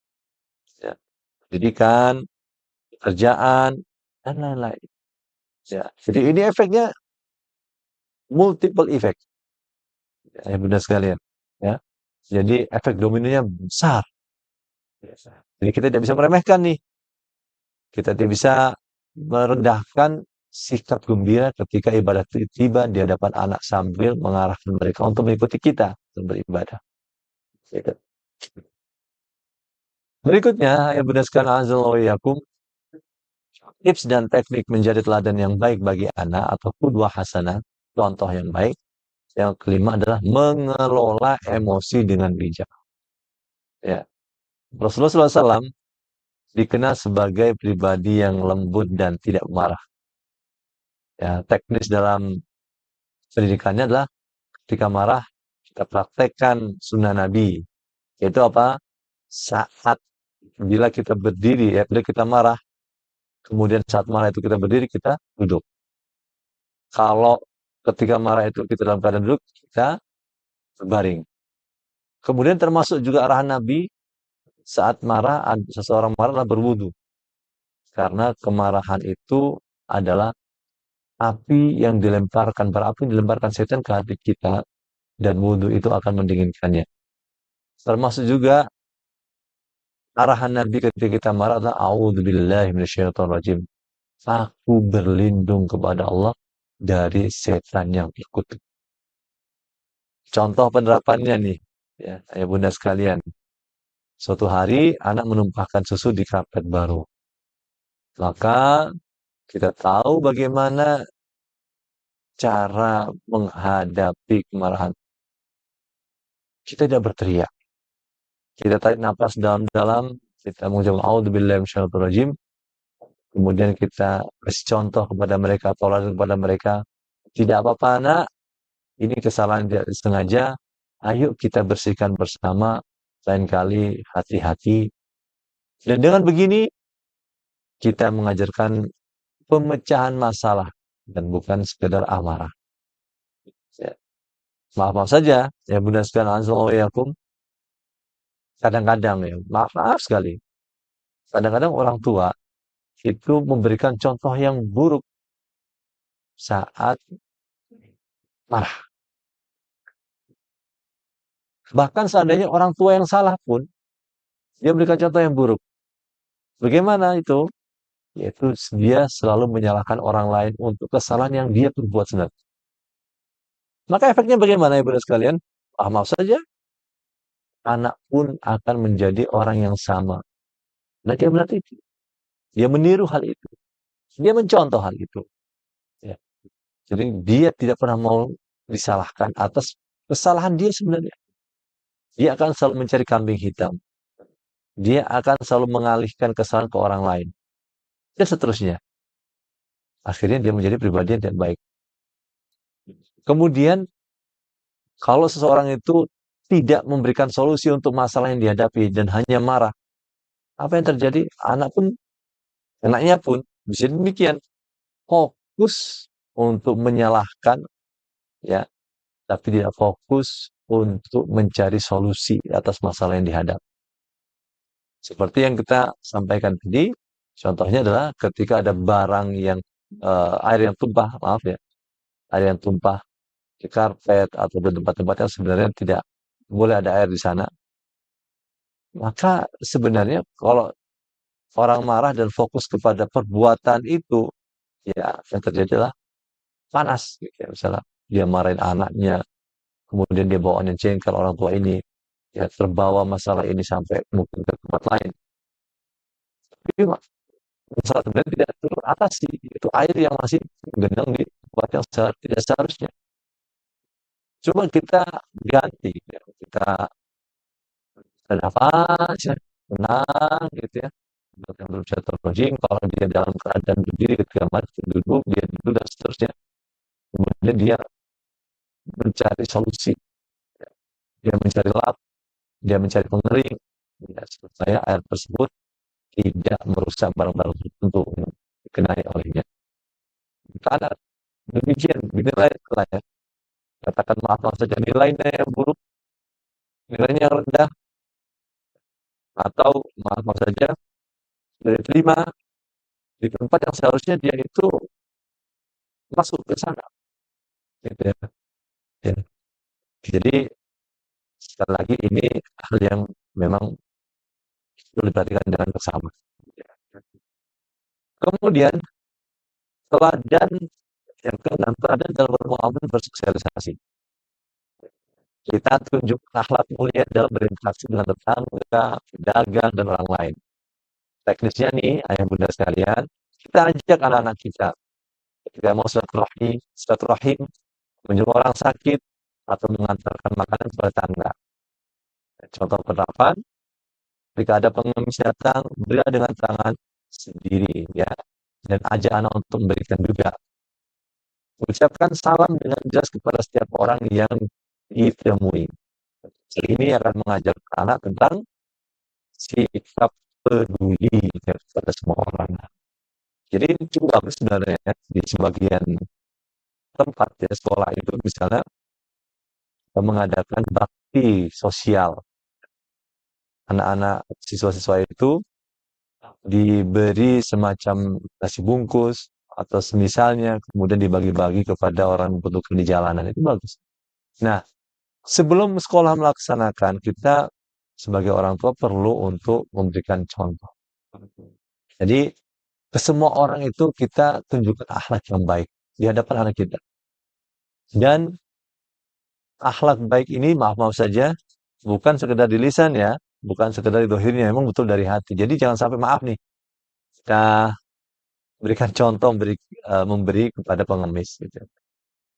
[SPEAKER 1] Ya. Pendidikan, pekerjaan, dan lain-lain. Ya. Jadi ini efeknya multiple effect. Ya, benar sekalian. Ya. Jadi efek dominonya besar. Jadi kita tidak bisa meremehkan nih. Kita tidak bisa merendahkan sikap gembira ketika ibadah tiba di hadapan anak sambil mengarahkan mereka untuk mengikuti kita dan beribadah. Gitu. Berikutnya, yang berdasarkan azal yakum, tips dan teknik menjadi teladan yang baik bagi anak atau qudwah hasanah, contoh yang baik. Yang kelima adalah mengelola emosi dengan bijak. Ya. Rasulullah SAW dikenal sebagai pribadi yang lembut dan tidak marah. Ya, teknis dalam pendidikannya adalah ketika marah kita praktekkan sunnah Nabi. Yaitu apa? Saat bila kita berdiri, ya, bila kita marah, kemudian saat marah itu kita berdiri, kita duduk. Kalau ketika marah itu kita dalam keadaan duduk, kita berbaring. Kemudian termasuk juga arahan Nabi saat marah, seseorang marah adalah berwudu. Karena kemarahan itu adalah api yang dilemparkan, bara api yang dilemparkan setan ke hati kita, dan wudu itu akan mendinginkannya. Termasuk juga arahan Nabi ketika kita marah adalah a'udzubillahi minasyaitonirrajim. Aku berlindung kepada Allah dari setan yang ikut. Contoh penerapannya nih, ya, ayah bunda sekalian. Suatu hari anak menumpahkan susu di karpet baru. Maka kita tahu bagaimana cara menghadapi kemarahan. Kita tidak berteriak. Kita tarik napas dalam-dalam, kita mengucapkan a'udzubillahi minasyaitonirrajim. Kemudian kita kasih contoh kepada mereka, toleran kepada mereka. Tidak apa-apa nak, ini kesalahan tidak sengaja. Ayo kita bersihkan bersama. Lain kali hati-hati. Dan dengan begini, kita mengajarkan pemecahan masalah dan bukan sekedar amarah. Ya. Maaf-maaf saja, ya Bunda sekalian, azza kadang-kadang ya, maaf sekali. Kadang-kadang orang tua itu memberikan contoh yang buruk saat marah. Bahkan seandainya orang tua yang salah pun, dia berikan contoh yang buruk. Bagaimana itu? Yaitu dia selalu menyalahkan orang lain untuk kesalahan yang dia perbuat sebenarnya. Maka efeknya bagaimana ya Bunda sekalian? Maaf saja, anak pun akan menjadi orang yang sama. Nah, dia berarti dia meniru hal itu. Dia mencontoh hal itu. Ya. Jadi dia tidak pernah mau disalahkan atas kesalahan dia sebenarnya. Dia akan selalu mencari kambing hitam. Dia akan selalu mengalihkan kesalahan ke orang lain. Dan seterusnya. Akhirnya dia menjadi pribadi yang tidak baik. Kemudian, kalau seseorang itu tidak memberikan solusi untuk masalah yang dihadapi dan hanya marah, apa yang terjadi? Anaknya pun bisa demikian. Fokus untuk menyalahkan, ya, tapi tidak fokus untuk mencari solusi atas masalah yang dihadapi. Seperti yang kita sampaikan tadi, contohnya adalah ketika ada barang yang air yang tumpah, maaf ya, air yang tumpah di karpet atau di tempat-tempat yang sebenarnya tidak boleh ada air di sana. Maka sebenarnya kalau orang marah dan fokus kepada perbuatan itu, ya yang terjadi adalah panas. Gitu ya. Misalnya dia marahin anaknya, kemudian dia bawaannya jengkel orang tua ini, ya terbawa masalah ini sampai mungkin ke tempat lain. Tapi masalah sebenarnya tidak teratasi, itu air yang masih menggenang di tempat yang tidak seharusnya. Coba kita ganti, ya. Kita nafas, ya, tenang, gitu ya. Yang berusaha terrojim, kalau dia dalam keadaan berdiri ketika mati duduk, dia duduk dan seterusnya. Kemudian dia mencari solusi, dia mencari lap, dia mencari pengering, ya, supaya air tersebut tidak merusak barang-barang tertentu yang dikenai olehnya. Karena demikian, dinilai lah ya. Katakan maaf saja nilainya yang buruk, nilainya yang rendah, atau maaf saja dari terima di tempat yang seharusnya dia itu masuk ke sana. Gitu ya. Ya. Jadi sekali lagi ini hal yang memang perlu diperhatikan dengan bersama. Kemudian teladan yang keenam, teladan dalam bermuamalah bersosialisasi. Kita tunjuk akhlak mulia dalam berinteraksi dengan tetangga, pedagang, dan orang lain. Teknisnya nih, ayah bunda sekalian, kita ajak anak-anak kita ketika mau silaturahim, menyuruh orang sakit, atau mengantarkan makanan kepada tetangga. Contoh penerapan, ketika ada pengemis datang, berilah dengan tangan sendiri, ya, dan ajak anak untuk memberikan juga. Ucapkan salam dengan jelas kepada setiap orang yang ditemui. Ini akan mengajar anak tentang sikap peduli kepada semua orang. Jadi ini cukup bagus sebenarnya ya, di sebagian tempat ya sekolah itu misalnya mengadakan bakti sosial. Anak-anak siswa-siswa itu diberi semacam nasi bungkus atau semisalnya, kemudian dibagi-bagi kepada orang yang membutuhkan di jalanan. Itu bagus. Nah, sebelum sekolah melaksanakan, kita sebagai orang tua perlu untuk memberikan contoh. Jadi, ke semua orang itu kita tunjukkan akhlak yang baik di hadapan anak kita. Dan akhlak baik ini, maaf-maaf saja, bukan sekedar di lisan ya, bukan sekedar di dohirnya, memang betul dari hati. Jadi jangan sampai maaf nih, kita berikan contoh, memberi kepada pengemis. Gitu.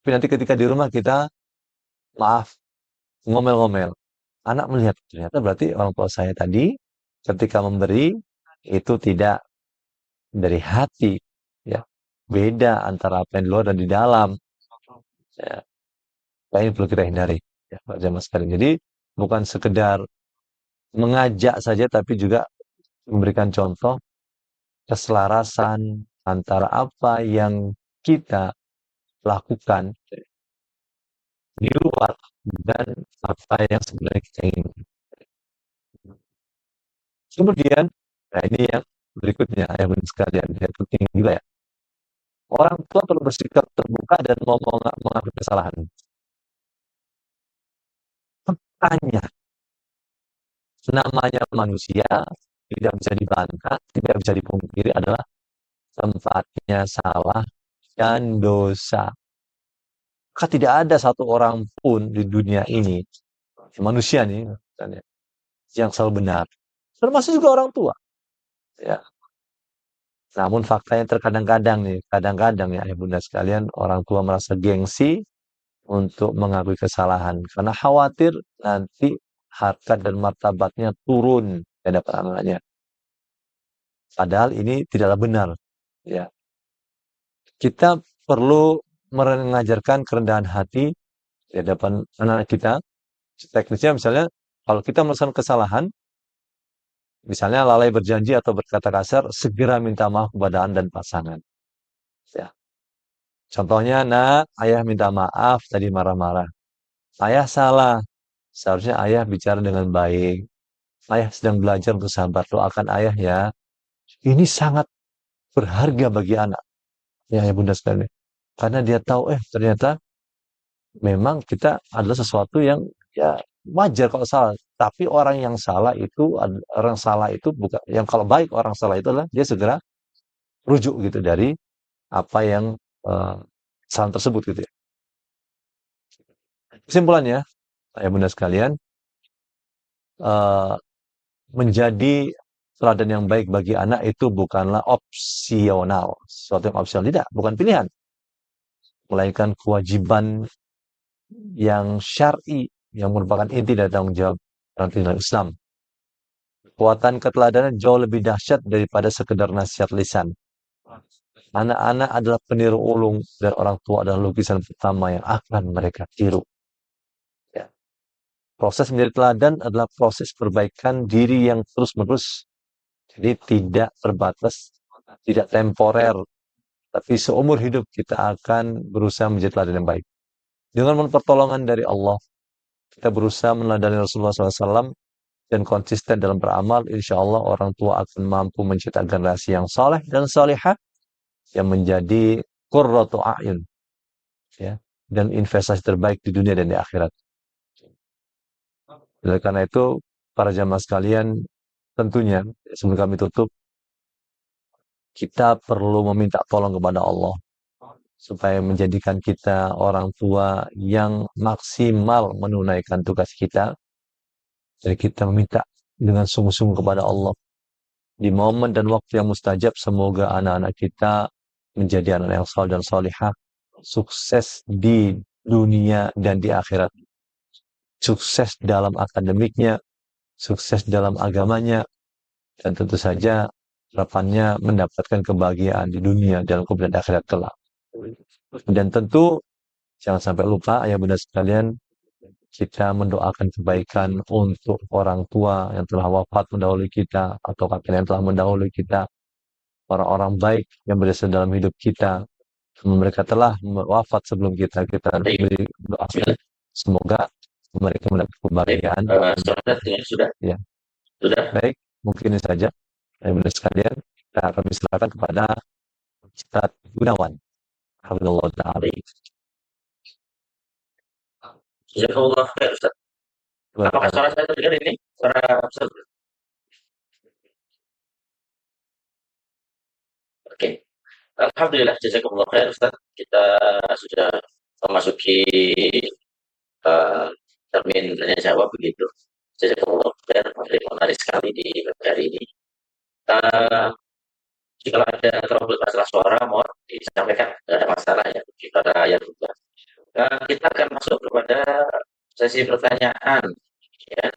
[SPEAKER 1] Tapi nanti ketika di rumah kita, maaf, ngomel-ngomel. Anak melihat, ternyata berarti orang tua saya tadi, ketika memberi, itu tidak dari hati. Ya. Beda antara apa yang di luar dan di dalam. Ya. Nah, ini perlu kita hindari. Ya, Pak Jamal sekalian. Jadi, bukan sekedar mengajak saja, tapi juga memberikan contoh keselarasan antara apa yang kita lakukan di luar dan apa yang sebenarnya kita ingin. Kemudian, nah ini yang berikutnya, yang sekalian, yang penting juga ya. Orang tua perlu bersikap terbuka dan mau mengakui kesalahan. Tanya, namanya manusia tidak bisa dibantah, tidak bisa dipungkiri adalah tempatnya salah dan dosa. Maka tidak ada satu orang pun di dunia ini, manusia nih, yang selalu benar. Termasuk juga orang tua. Ya. Namun faktanya terkadang-kadang nih, kadang-kadang ya bunda sekalian, orang tua merasa gengsi untuk mengakui kesalahan. Karena khawatir nanti harkat dan martabatnya turun di hadapan anaknya. Padahal ini tidaklah benar. Ya. Kita perlu mengajarkan kerendahan hati di hadapan anak kita. Teknisnya misalnya, kalau kita melakukan kesalahan, misalnya lalai berjanji atau berkata kasar, segera minta maaf kepada Anda dan pasangan. Ya. Contohnya, nak, ayah minta maaf tadi marah-marah. Ayah salah. Seharusnya ayah bicara dengan baik. Ayah sedang belajar untuk sabar. Doakan ayah ya. Ini sangat berharga bagi anak. Ya bunda sekalian. Karena dia tahu, ternyata memang kita adalah sesuatu yang ya wajar kalau salah. Tapi orang salah itu bukan, yang kalau baik orang salah itu adalah dia segera rujuk gitu dari apa yang salah tersebut gitu ya. Kesimpulannya, ya bunda sekalian, eh, menjadi teladan yang baik bagi anak itu bukanlah opsional, sesuatu yang opsional tidak, bukan pilihan, melainkan kewajiban yang syar'i yang merupakan inti dari tanggung jawab dalam kehidupan Islam. Kekuatan keteladanan jauh lebih dahsyat daripada sekedar nasihat lisan. Anak-anak adalah peniru ulung dan orang tua adalah lukisan pertama yang akan mereka tiru. Ya. Proses menjadi teladan adalah proses perbaikan diri yang terus-menerus. Jadi tidak terbatas, tidak temporer, tapi seumur hidup kita akan berusaha menjadi teladan yang baik. Dengan pertolongan dari Allah, kita berusaha meneladani Rasulullah SAW dan konsisten dalam beramal, insya Allah orang tua akan mampu menciptakan generasi yang saleh dan salihah yang menjadi qurratu a'yun, ya, dan investasi terbaik di dunia dan di akhirat. Oleh karena itu, para jamaah sekalian, tentunya sebelum kami tutup, kita perlu meminta tolong kepada Allah supaya menjadikan kita orang tua yang maksimal menunaikan tugas kita. Jadi kita meminta dengan sungguh-sungguh kepada Allah di momen dan waktu yang mustajab, semoga anak-anak kita menjadi anak yang saleh dan salihah, sukses di dunia dan di akhirat, sukses dalam akademiknya, sukses dalam agamanya, dan tentu saja harapannya mendapatkan kebahagiaan di dunia dalam kemudian akhirat kelak. Dan tentu jangan sampai lupa ayah bunda sekalian, kita mendoakan kebaikan untuk orang tua yang telah wafat mendahului kita atau kakek yang telah mendahului kita, orang-orang baik yang berada dalam hidup kita. Mereka telah wafat sebelum kita beri doa. Semoga mereka mendapat kebahagiaan. Sudah. Ya. Sudah. Baik, mungkin ini saja. Ayah bunda sekalian, kita akan silakan kepada Ustaz Gunawan. Alhamdulillah ta'ala. Jazakallah khair, Ustaz. Apakah suara saya terdengar ini? Suara Ustaz? Oke. Alhamdulillah, jazakallah khair, Ustaz. Kita sudah memasuki termin tanya jawab begitu. Jazakallah khair, menarik sekali di hari ini. Jika ada trouble masalah suara, mohon disampaikan, tidak ada masalah ya, kita ayat juga. Kita akan masuk kepada sesi pertanyaan, ya.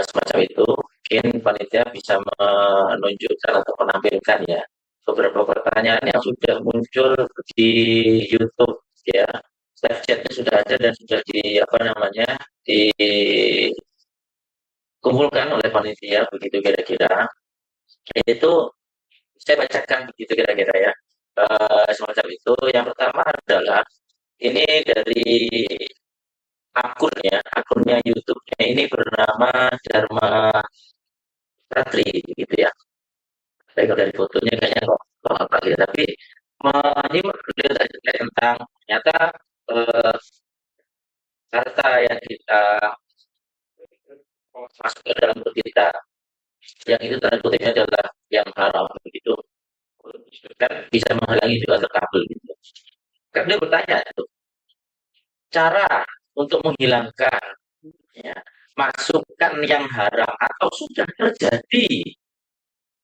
[SPEAKER 1] Semacam itu, mungkin panitia bisa menunjukkan atau menampilkan ya beberapa pertanyaan yang sudah muncul di YouTube, ya. Live chatnya sudah ada dan sudah dikumpulkan oleh panitia, begitu kira-kira.
[SPEAKER 2] Itu saya bacakan begitu kira-kira ya. Semacam itu. Yang pertama adalah ini dari akunnya YouTube-nya ini bernama Dharma Ratri gitu ya. Tapi kalau dari fotonya kayaknya kok apa gitu. Tapi ini beliau tadi tentang ternyata eh, harta yang kita masuk ke dalam perut kita, yang itu tanda kutipnya adalah yang haram begitu, kan bisa menghalangi juga terkabul gitu. Kan dia bertanya itu cara untuk menghilangkan ya, masukkan yang haram atau sudah terjadi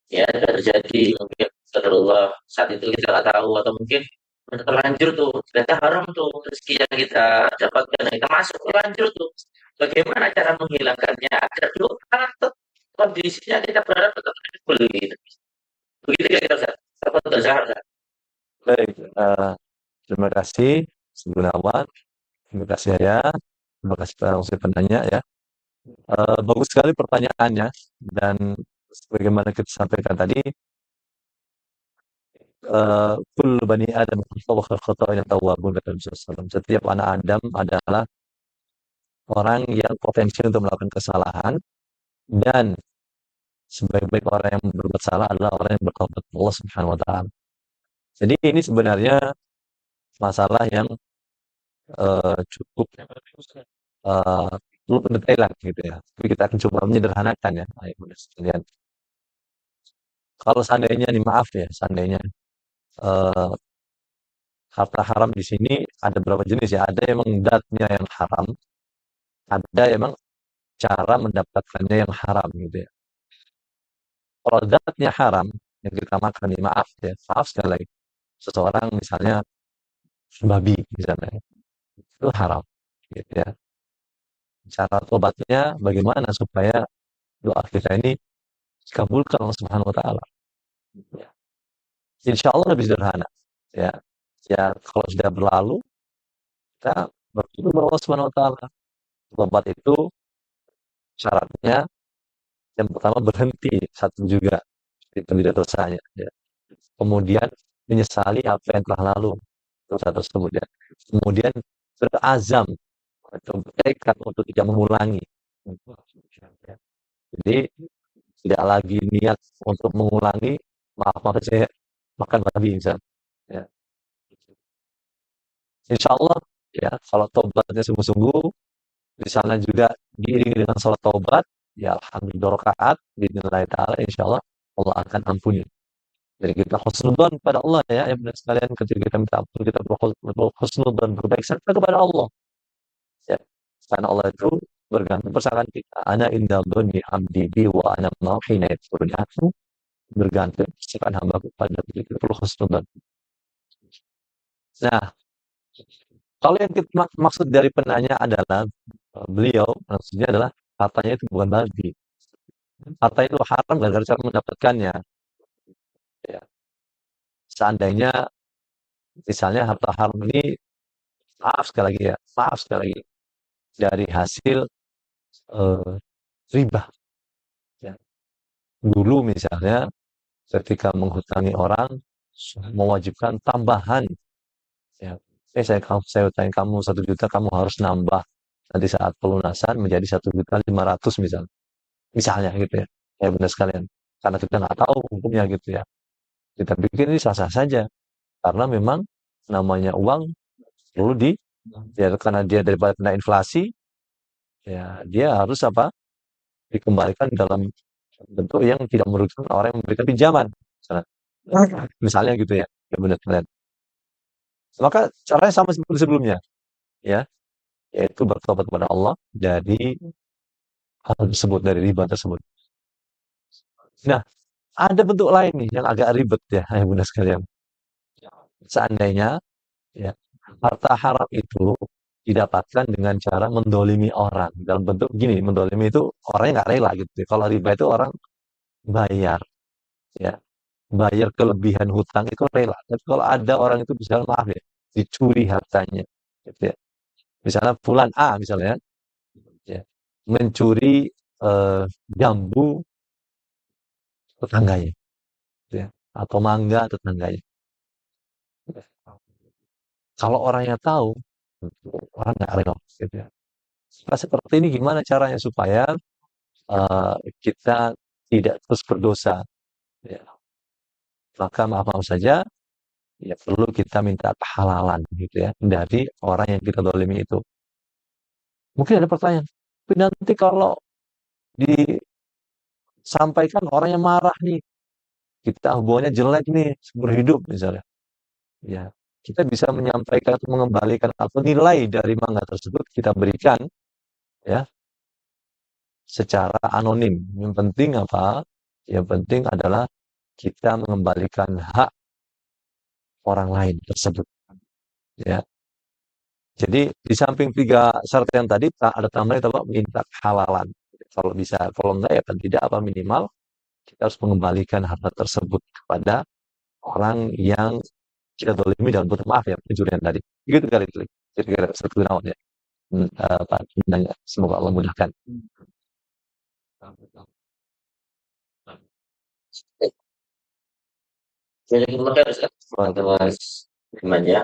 [SPEAKER 2] ya terjadi mungkin setelah saat itu kita nggak tahu atau mungkin terlanjur tuh ternyata haram tuh rezeki yang kita dapatkan yang kita masuk terlanjur tuh bagaimana cara menghilangkannya agar dulu tetap kondisinya kita berharap tetap stable gitu begitu ya kita dapat Zahar.
[SPEAKER 1] Baik, terima kasih Gunawan, terima kasih ya, terima kasih Pak si penanya ya. Bagus sekali pertanyaannya dan sebagaimana kita sampaikan tadi, kullu bani Adam khata'u khata'in tawwabun kata Nabi SAW. Setiap anak Adam adalah orang yang potensi untuk melakukan kesalahan dan sebaik-baik orang yang berbuat salah adalah orang yang bertobat kepada Allah Subhanahu wa taala. Jadi ini sebenarnya masalah yang cukup eh, perlu pendetailan gitu ya. Tapi kita akan coba menyederhanakan ya, ayo Bunda sekalian. Kalau seandainya nih maaf ya, seandainya eh, harta haram di sini ada berapa jenis ya? Ada emang datnya yang haram, ada emang cara mendapatkannya yang haram gitu ya. Kalau zatnya haram yang kita makan nih maaf ya, maaf sekali lagi. Seseorang misalnya babi misalnya itu haram gitu ya. Cara tobatnya bagaimana supaya doa kita ini dikabulkan Allah Subhanahu wa taala. Ya. Insya Allah lebih sederhana. Ya, ya kalau sudah berlalu kita bertemu kepada Allah Subhanahu wa taala. Tobat itu syaratnya yang pertama berhenti satu juga itu tidak dosanya. Ya. Kemudian menyesali apa yang telah lalu dosa tersebut ya. Kemudian berazam atau bertekad untuk tidak mengulangi. Ya. Jadi tidak lagi niat untuk mengulangi, maaf maaf saya makan babi misalnya. Ya. Insya Allah ya kalau tobatnya sungguh-sungguh di sana juga diiringi dengan salat taubat ya alhamdulillah rakaat bismillah taala insya Allah Allah akan ampuni. Jadi kita husnudzon pada Allah ya benar sekalian ketika kita minta ampun kita berhusnudzon berbaik sangka kepada Allah ya. Karena Allah itu bergantung persamaan kita. Ana inda dhonni abdi bi wa ana mau hina yadhkuruni aku bergantung persamaan hamba kepada kita perlu husnudzon. Nah, kalau yang kita maksud dari penanya adalah beliau maksudnya adalah hartanya itu bukan babi. Harta itu haram gara-gara cara mendapatkannya. Ya. Seandainya misalnya harta haram ini maaf sekali lagi ya, maaf sekali lagi dari hasil eh, riba. Ya. Dulu misalnya ketika menghutangi orang mewajibkan tambahan. Ya. Saya utangin kamu 1 juta, kamu harus nambah nanti saat pelunasan menjadi 1.500.000 misalnya. Misalnya gitu ya. Ya benar sekalian. Karena kita nggak tahu hukumnya gitu ya. Kita pikir ini sah-sah saja. Karena memang namanya uang perlu ya karena dia daripada kena inflasi, ya dia harus apa? Dikembalikan dalam bentuk yang tidak merugikan orang yang memberikan pinjaman. Misalnya, misalnya gitu ya. Ya benar benar. Maka caranya sama seperti sebelumnya, ya, yaitu bertobat kepada Allah dari hal tersebut dari riba tersebut. Nah, ada bentuk lain nih yang agak ribet ya, ya bunda sekalian. Seandainya ya harta haram itu didapatkan dengan cara mendolimi orang dalam bentuk gini, mendolimi itu orangnya nggak rela gitu ya. Kalau riba itu orang bayar ya, bayar kelebihan hutang itu rela. Tapi kalau ada orang itu misalnya maaf ya, dicuri hartanya, gitu ya. Misalnya Fulan A misalnya, ya, mencuri jambu tetangganya, gitu ya, atau mangga tetangganya. Kalau orangnya tahu, orang nggak rela, gitu ya. Nah, seperti ini gimana caranya supaya kita tidak terus berdosa, ya. Maka maaf-maaf saja, ya perlu kita minta kehalalan, gitu ya, dari orang yang kita dolimi itu. Mungkin ada pertanyaan, tapi nanti kalau disampaikan orangnya marah nih, kita hubungannya jelek nih, seumur hidup misalnya. Ya, kita bisa menyampaikan atau mengembalikan atau nilai dari mangga tersebut kita berikan ya secara anonim. Yang penting apa? Yang penting adalah kita mengembalikan hak orang lain tersebut. Ya, jadi di samping tiga syarat yang tadi ada tambahan apa? Minta halalan. Kalau bisa, kalau enggak ya kan tidak apa minimal kita harus mengembalikan harta tersebut kepada orang yang kita dolimi dalam bentuk maaf ya pencurian tadi. Gitu kali itu. Kira-kira satu Gunawan ya. Pak Penanya. Semoga Allah mudahkan.
[SPEAKER 2] Terima kasih Mas Iman ya,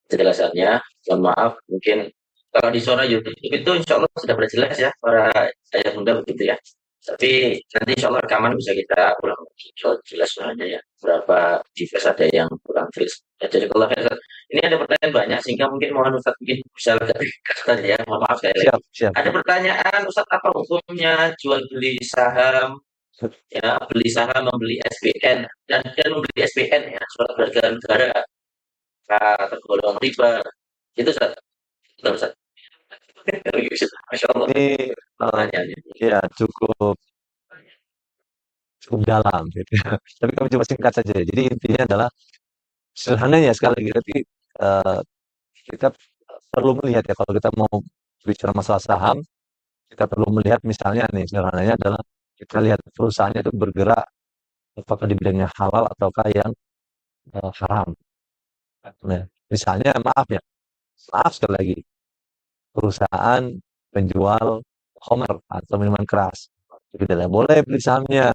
[SPEAKER 2] penjelasannya. Mohon maaf, mungkin kalau di suara YouTube itu insya Allah sudah pada jelas ya, para ayah bunda begitu ya. Tapi nanti insya Allah rekaman bisa kita ulang lagi, soal jelas suaranya ya. Berapa device ada yang kurang jelas. Ya, jadi kalau ini ada pertanyaan banyak, sehingga mungkin mohon Ustaz mungkin bisa agak ringkas saja ya. Mohon maaf sekali lagi.
[SPEAKER 1] Siap, siap.
[SPEAKER 2] Ada pertanyaan, Ustaz apa hukumnya jual beli saham, ya beli saham, membeli SPN dan membeli SPN ya, surat berharga negara, tergolong riba. Itu Ustaz. Betul, Ustaz. Masya Allah.
[SPEAKER 1] Ini
[SPEAKER 2] Pertanyaannya.
[SPEAKER 1] ya cukup cukup dalam gitu ya. Tapi kami coba singkat saja. Jadi intinya adalah sederhananya sekali lagi. Tapi eh, kita perlu melihat ya kalau kita mau bicara masalah saham, kita perlu melihat misalnya nih sederhananya adalah kita lihat perusahaannya itu bergerak apakah di bidangnya halal ataukah yang haram. Nah, misalnya maaf sekali lagi, perusahaan penjual homer atau minuman keras. Jadi tidak boleh beli sahamnya,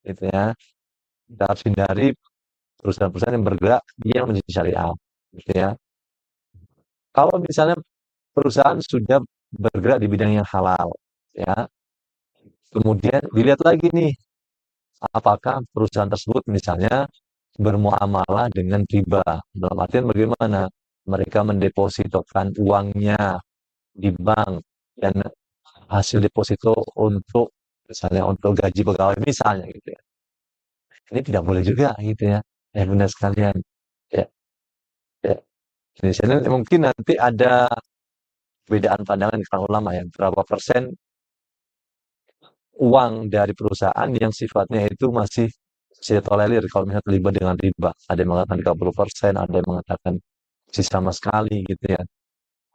[SPEAKER 1] gitu ya. Kita harus hindari perusahaan-perusahaan yang bergerak yang menjadi syariah, gitu ya. Kalau misalnya perusahaan sudah bergerak di bidang yang halal, ya, kemudian dilihat lagi nih, apakah perusahaan tersebut misalnya bermuamalah dengan riba. Dalam artian bagaimana? Mereka mendepositokan uangnya di bank dan hasil deposito untuk misalnya untuk gaji pegawai misalnya gitu ya. Ini tidak boleh juga gitu ya. Benar sekalian. Ya, ya. Di sini mungkin nanti ada perbedaan pandangan di kalangan ulama ya. Berapa persen uang dari perusahaan yang sifatnya itu masih bisa tolerir kalau misalnya terlibat dengan riba. Ada yang mengatakan 30%, ada yang mengatakan masih sama sekali gitu ya.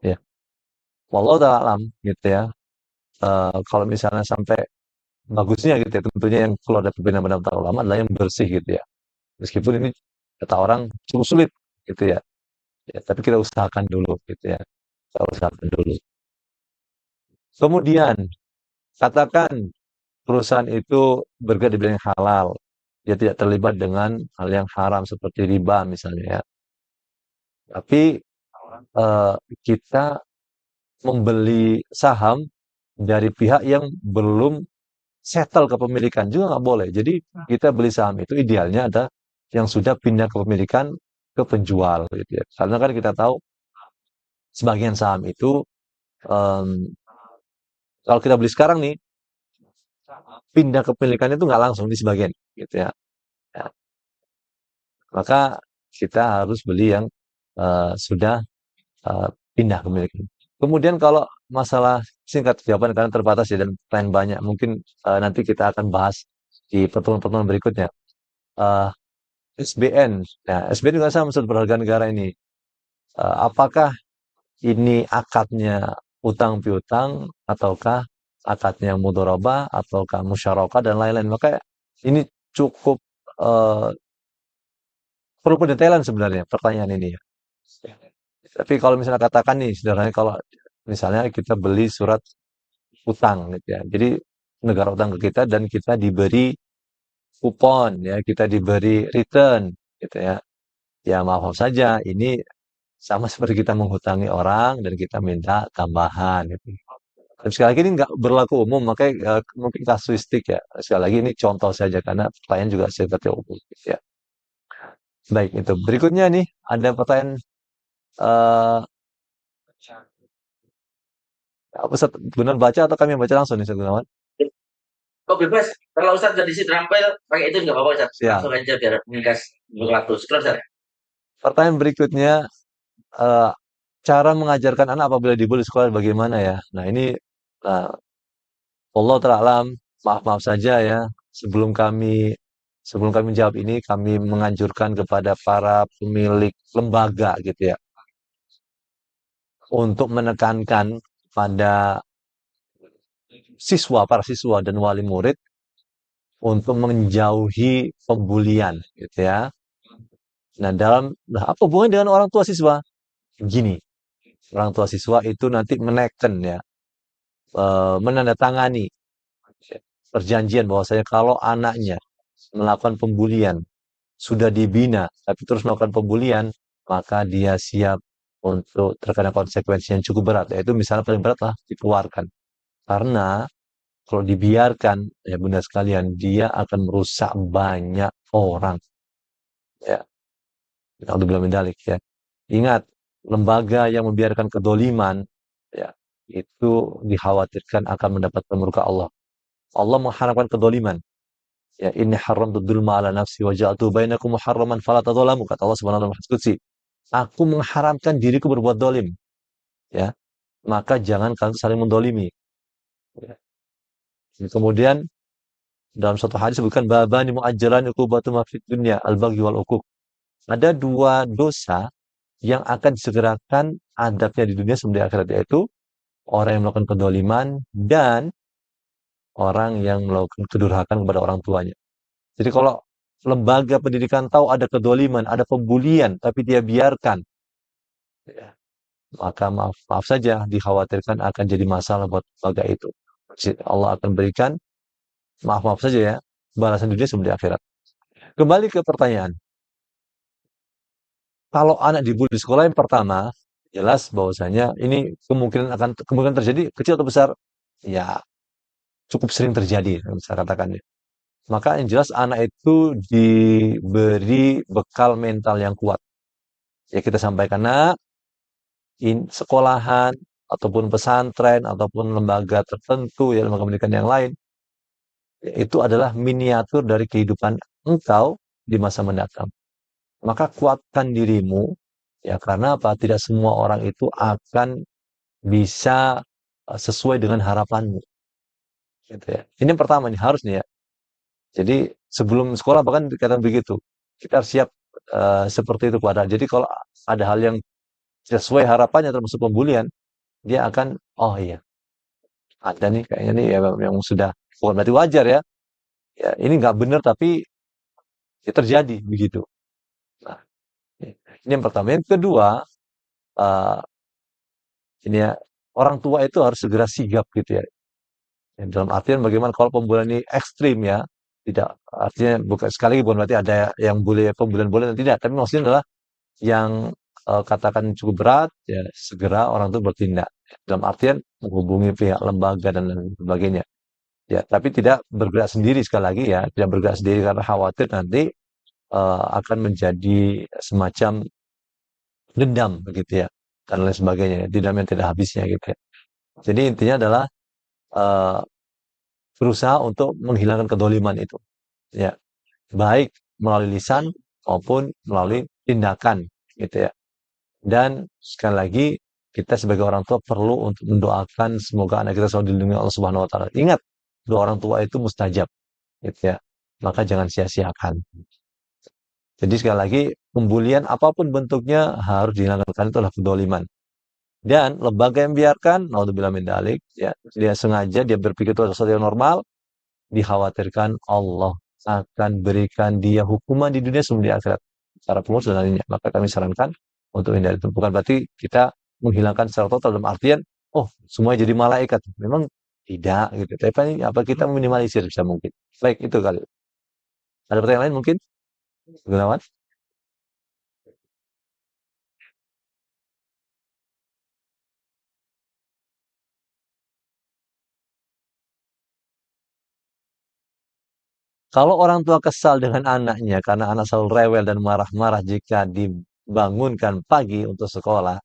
[SPEAKER 1] Ya. Wallahu ta'ala alam gitu ya. Kalau misalnya sampai bagusnya gitu ya, tentunya yang keluar dari perbedaan pendapat ulama adalah yang bersih gitu ya. Meskipun ini kata orang cukup sulit gitu ya. Ya, tapi kita usahakan dulu gitu ya. Kita usahakan dulu. Kemudian katakan perusahaan itu bergerak di bidang yang halal. Dia tidak terlibat dengan hal yang haram seperti riba misalnya ya. Tapi eh, kita membeli saham dari pihak yang belum settle kepemilikan juga nggak boleh. Jadi kita beli saham itu idealnya ada yang sudah pindah kepemilikan ke penjual gitu ya. Karena kan kita tahu sebagian saham itu em, kalau kita beli sekarang nih pindah kepemilikannya itu nggak langsung di sebagian gitu ya. Ya, maka kita harus beli yang sudah eh, pindah kepemilikan. Kemudian kalau masalah singkat jawaban karena terbatas ya dan lain banyak mungkin nanti kita akan bahas di pertemuan-pertemuan berikutnya. Eh, SBN. Nah, SBN juga sama surat berharga negara ini. Apakah ini akadnya utang piutang ataukah akadnya mudharabah ataukah musyarakah dan lain-lain. Maka ini cukup eh, perlu pendetailan sebenarnya pertanyaan ini ya. Tapi kalau misalnya katakan nih sederhananya kalau misalnya kita beli surat utang gitu ya. Jadi negara utang ke kita dan kita diberi kupon ya, kita diberi return gitu ya. Ya maaf saja, ini sama seperti kita menghutangi orang dan kita minta tambahan gitu. Dan sekali lagi ini nggak berlaku umum, makanya mungkin kasuistik ya. Sekali lagi ini contoh saja karena pertanyaan juga sifatnya umum gitu ya. Baik, itu. Berikutnya nih ada pertanyaan eh apa Ustaz, benar baca atau kami yang baca langsung nih Ustaz Gunawan?
[SPEAKER 2] Kok bebas? Kalau Ustaz dari situ terampil pakai itu nggak apa-apa Ustaz.
[SPEAKER 1] Ya.
[SPEAKER 2] Langsung aja biar mengikas waktu. Sekarang Ustaz.
[SPEAKER 1] Pertanyaan berikutnya, eh, cara mengajarkan anak apabila dibully di sekolah bagaimana ya? Nah ini, nah, Allah alam, maaf-maaf saja ya. Sebelum kami jawab ini, kami menganjurkan kepada para pemilik lembaga gitu ya, untuk menekankan pada para siswa dan wali murid untuk menjauhi pembulian gitu ya. Nah, apa hubungannya dengan orang tua siswa? Gini, orang tua siswa itu nanti menekan ya, menandatangani perjanjian bahwasanya kalau anaknya melakukan pembulian, sudah dibina, tapi terus melakukan pembulian, maka dia siap untuk terkena konsekuensi yang cukup berat. Yaitu misalnya paling berat lah dikeluarkan. Karena kalau dibiarkan, ya bunda sekalian, dia akan merusak banyak orang. Ya, Alhamdulillah min dzalik ya. Ingat, lembaga yang membiarkan kedoliman, ya, itu dikhawatirkan akan mendapat murka Allah. Allah mengharamkan kedoliman. Ya, inni haramtu dzulma ala nafsi wa ja'altu bainakum muharraman fala tadzalamu, kata Allah Subhanahu wa taala Qudsi. Aku mengharamkan diriku berbuat dolim, ya. Maka jangan kalian saling mendolimi. Ya. Kemudian dalam suatu hadis sebutkan babani mu'ajjalan uqubatu ma fid dunya al-baghi wal uquq. Ada dua dosa yang akan disegerakan adabnya di dunia sebelum di akhirat, yaitu orang yang melakukan kedoliman dan orang yang melakukan kedurhakaan kepada orang tuanya. Jadi kalau lembaga pendidikan tahu ada kedoliman, ada pembulian, tapi dia biarkan, ya, maka maaf saja dikhawatirkan akan jadi masalah buat lembaga itu. Allah akan berikan, maaf saja ya, balasan dunia sebelum di akhirat. Kembali ke pertanyaan. Kalau anak dibully di sekolah, yang pertama, jelas bahwasanya ini kemungkinan terjadi kecil atau besar, ya cukup sering terjadi, saya katakan ya. Maka yang jelas anak itu diberi bekal mental yang kuat. Ya kita sampaikan, nak, sekolahan ataupun pesantren ataupun lembaga tertentu ya, lembaga pendidikan yang lain, itu adalah miniatur dari kehidupan engkau di masa mendatang. Maka kuatkan dirimu ya, karena apa? Tidak semua orang itu akan bisa sesuai dengan harapanmu. Gitu ya. Ini yang pertama nih, harus nih ya. Jadi sebelum sekolah bahkan dikatakan begitu. Kita harus siap seperti itu kepada. Jadi kalau ada hal yang sesuai harapannya termasuk pembulian, dia akan, oh iya, ada nih kayaknya nih ya, yang sudah, bukan berarti wajar ya. Ya ini nggak benar tapi ya terjadi begitu. Nah, ini yang pertama. Yang kedua, eh, ini ya, orang tua itu harus segera sigap gitu ya. Dalam artian bagaimana kalau pembulian ini ekstrim ya, tidak artinya bukan sekali lagi bukan berarti ada yang pembulian tidak, tapi maksudnya adalah yang katakan cukup berat ya, segera orang itu bertindak. Dalam artian menghubungi pihak lembaga dan lain sebagainya. Ya, tapi tidak bergerak sendiri sekali lagi ya, tidak bergerak sendiri karena khawatir nanti akan menjadi semacam dendam begitu ya, dan lain sebagainya. Dendam yang tidak habisnya gitu ya. Jadi intinya adalah eh, berusaha untuk menghilangkan kedoliman itu. Ya, baik melalui lisan maupun melalui tindakan gitu ya. Dan sekali lagi kita sebagai orang tua perlu untuk mendoakan semoga anak kita selalu dilindungi Allah Subhanahu wa taala. Ingat, doa orang tua itu mustajab gitu ya. Maka jangan sia-siakan. Jadi sekali lagi, pembulian apapun bentuknya harus dihilangkan karena itu adalah kedoliman. Dan lembaga yang biarkan, naudzubillah min dzalik, ya, dia sengaja dia berpikir itu adalah sesuatu yang normal, dikhawatirkan Allah akan berikan dia hukuman di dunia sebelum di akhirat. Secara pengurus dan lainnya. Maka kami sarankan untuk hindari itu. Bukan berarti kita menghilangkan secara total dalam artian, oh semuanya jadi malaikat. Memang Tidak gitu. Tapi apa kita meminimalisir bisa mungkin. Baik itu kali. Ada pertanyaan lain mungkin? Gunawan? Kalau orang tua kesal dengan anaknya karena anak selalu rewel dan marah-marah jika dibangunkan pagi untuk sekolah,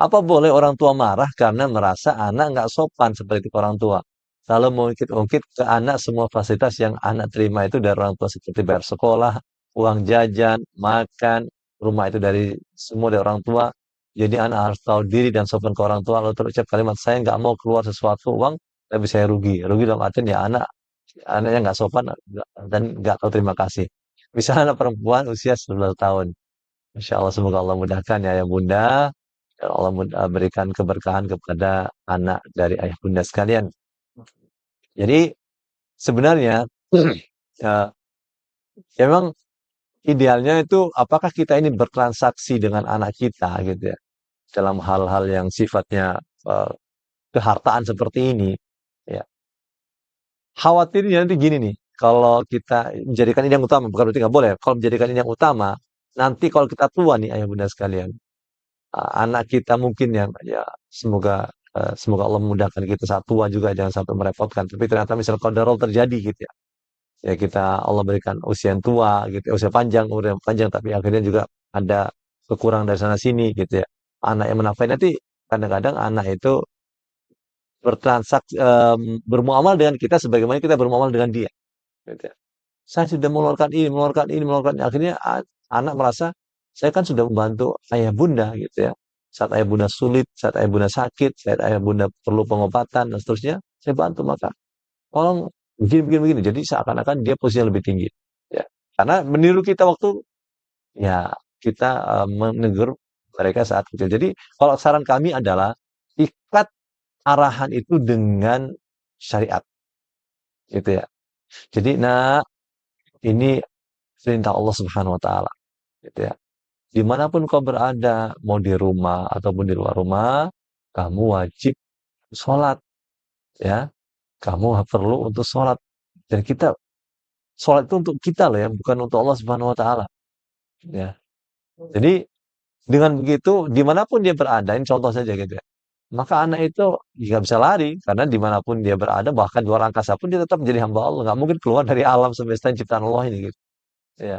[SPEAKER 1] apa boleh orang tua marah karena merasa anak nggak sopan seperti itu ke orang tua? Kalau mungkin-ungkit ke anak semua fasilitas yang anak terima itu dari orang tua seperti bayar sekolah, uang jajan, makan, rumah itu dari semua dari orang tua. Jadi anak harus tahu diri dan sopan ke orang tua. Lalu terucap kalimat saya nggak mau keluar sesuatu uang, tapi saya rugi. Rugi dalam artian ya anaknya nggak sopan dan nggak tahu terima kasih. Misalnya anak perempuan usia 11 tahun. Insya Allah semoga Allah mudahkan ya bunda. Dan Allah berikan keberkahan kepada anak dari ayah bunda sekalian. Jadi sebenarnya ya, ya memang idealnya itu apakah kita ini bertransaksi dengan anak kita gitu ya dalam hal-hal yang sifatnya eh, kehartaan seperti ini. Ya, khawatirnya nanti gini nih, kalau kita menjadikan ini yang utama, bukan berarti nggak boleh. Kalau menjadikan ini yang utama, nanti kalau kita tua nih, ayah bunda sekalian, anak kita mungkin yang ya semoga Allah memudahkan kita saat tua juga jangan sampai merepotkan. Tapi ternyata misal qadarul terjadi gitu ya, ya kita Allah berikan usia yang tua gitu, usia panjang, umur yang panjang, tapi akhirnya juga ada kekurangan dari sana sini gitu ya. Anak yang menafkahi nanti kadang-kadang anak itu bermuamal dengan kita sebagaimana kita bermuamal dengan dia. Gitu ya. Saya sudah mengeluarkan ini, mengeluarkan ini, mengeluarkan ini. Akhirnya anak merasa saya kan sudah membantu ayah bunda gitu ya. Saat ayah bunda sulit, saat ayah bunda sakit, saat ayah bunda perlu pengobatan dan seterusnya, saya bantu maka tolong begini begini begini. Jadi seakan-akan dia posisinya lebih tinggi. Ya. Karena meniru kita waktu ya kita menegur mereka saat kecil. Jadi kalau saran kami adalah ikat arahan itu dengan syariat gitu ya. Jadi nak ini perintah Allah Subhanahu wa taala gitu ya. Dimanapun kau berada, mau di rumah ataupun di luar rumah, kamu wajib sholat ya. Kamu perlu untuk sholat. Dan kita sholat itu untuk kita loh ya, bukan untuk Allah Subhanahu wa taala ya. Jadi dengan begitu dimanapun dia berada, ini contoh saja gitu ya. Maka anak itu nggak bisa lari karena dimanapun dia berada, bahkan di luar angkasa pun dia tetap menjadi hamba Allah. Nggak mungkin keluar dari alam semesta yang ciptaan Allah ini gitu. Ya.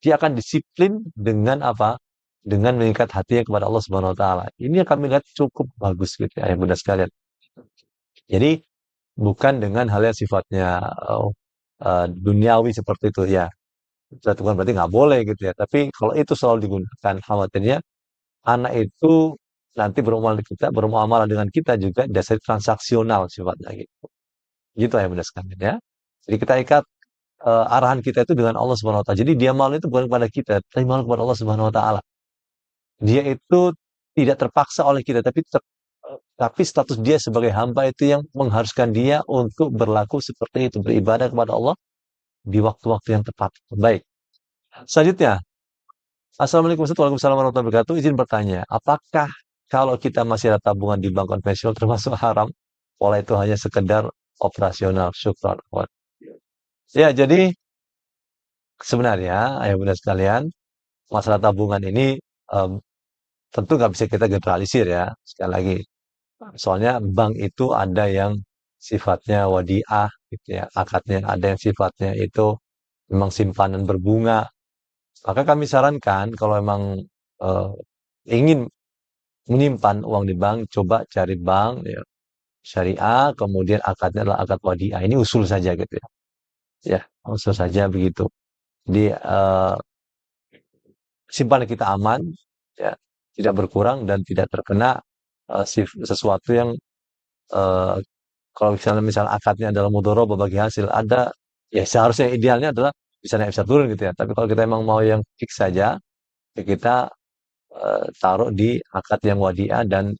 [SPEAKER 1] Dia akan disiplin dengan apa? Dengan mengikat hatinya kepada Allah Subhanahu wa taala. Ini yang kami lihat cukup bagus gitu ya, ayah bunda sekalian. Jadi bukan dengan hal yang sifatnya duniawi seperti itu ya. Bukan berarti nggak boleh gitu ya. Tapi kalau itu selalu digunakan, khawatirnya anak itu nanti bermuamalah dengan kita juga dasar transaksional sifatnya gitu. Gitu ya bunda sekalian ya. Jadi kita ikat arahan kita itu dengan Allah Subhanahu wa taala. Jadi dia malu itu bukan kepada kita, tapi malu kepada Allah Subhanahu wa taala. Dia itu tidak terpaksa oleh kita, tapi status dia sebagai hamba itu yang mengharuskan dia untuk berlaku seperti itu, beribadah kepada Allah di waktu-waktu yang tepat. Baik. Selanjutnya, Assalamualaikum warahmatullahi wabarakatuh. Izin bertanya, apakah kalau kita masih ada tabungan di bank konvensional termasuk haram? Pola itu hanya sekedar operasional. Syukran. Ya, jadi sebenarnya, ayah bunda sekalian, masalah tabungan ini em, tentu nggak bisa kita generalisir ya. Sekali lagi, soalnya bank itu ada yang sifatnya wadiah, gitu ya. Akadnya ada yang sifatnya itu memang simpanan berbunga. Maka kami sarankan kalau memang eh, ingin menyimpan uang di bank, coba cari bank ya, syariah, kemudian akadnya adalah akad wadiah. Ini usul saja gitu ya. Ya, usul saja begitu. Jadi simpanan kita aman, ya, tidak berkurang dan tidak terkena sesuatu yang eh, kalau misalnya akadnya adalah mudharabah bagi hasil ada ya seharusnya idealnya adalah bisa naik bisa turun gitu ya. Tapi kalau kita emang mau yang fix saja, ya kita taruh di akad yang wadiah dan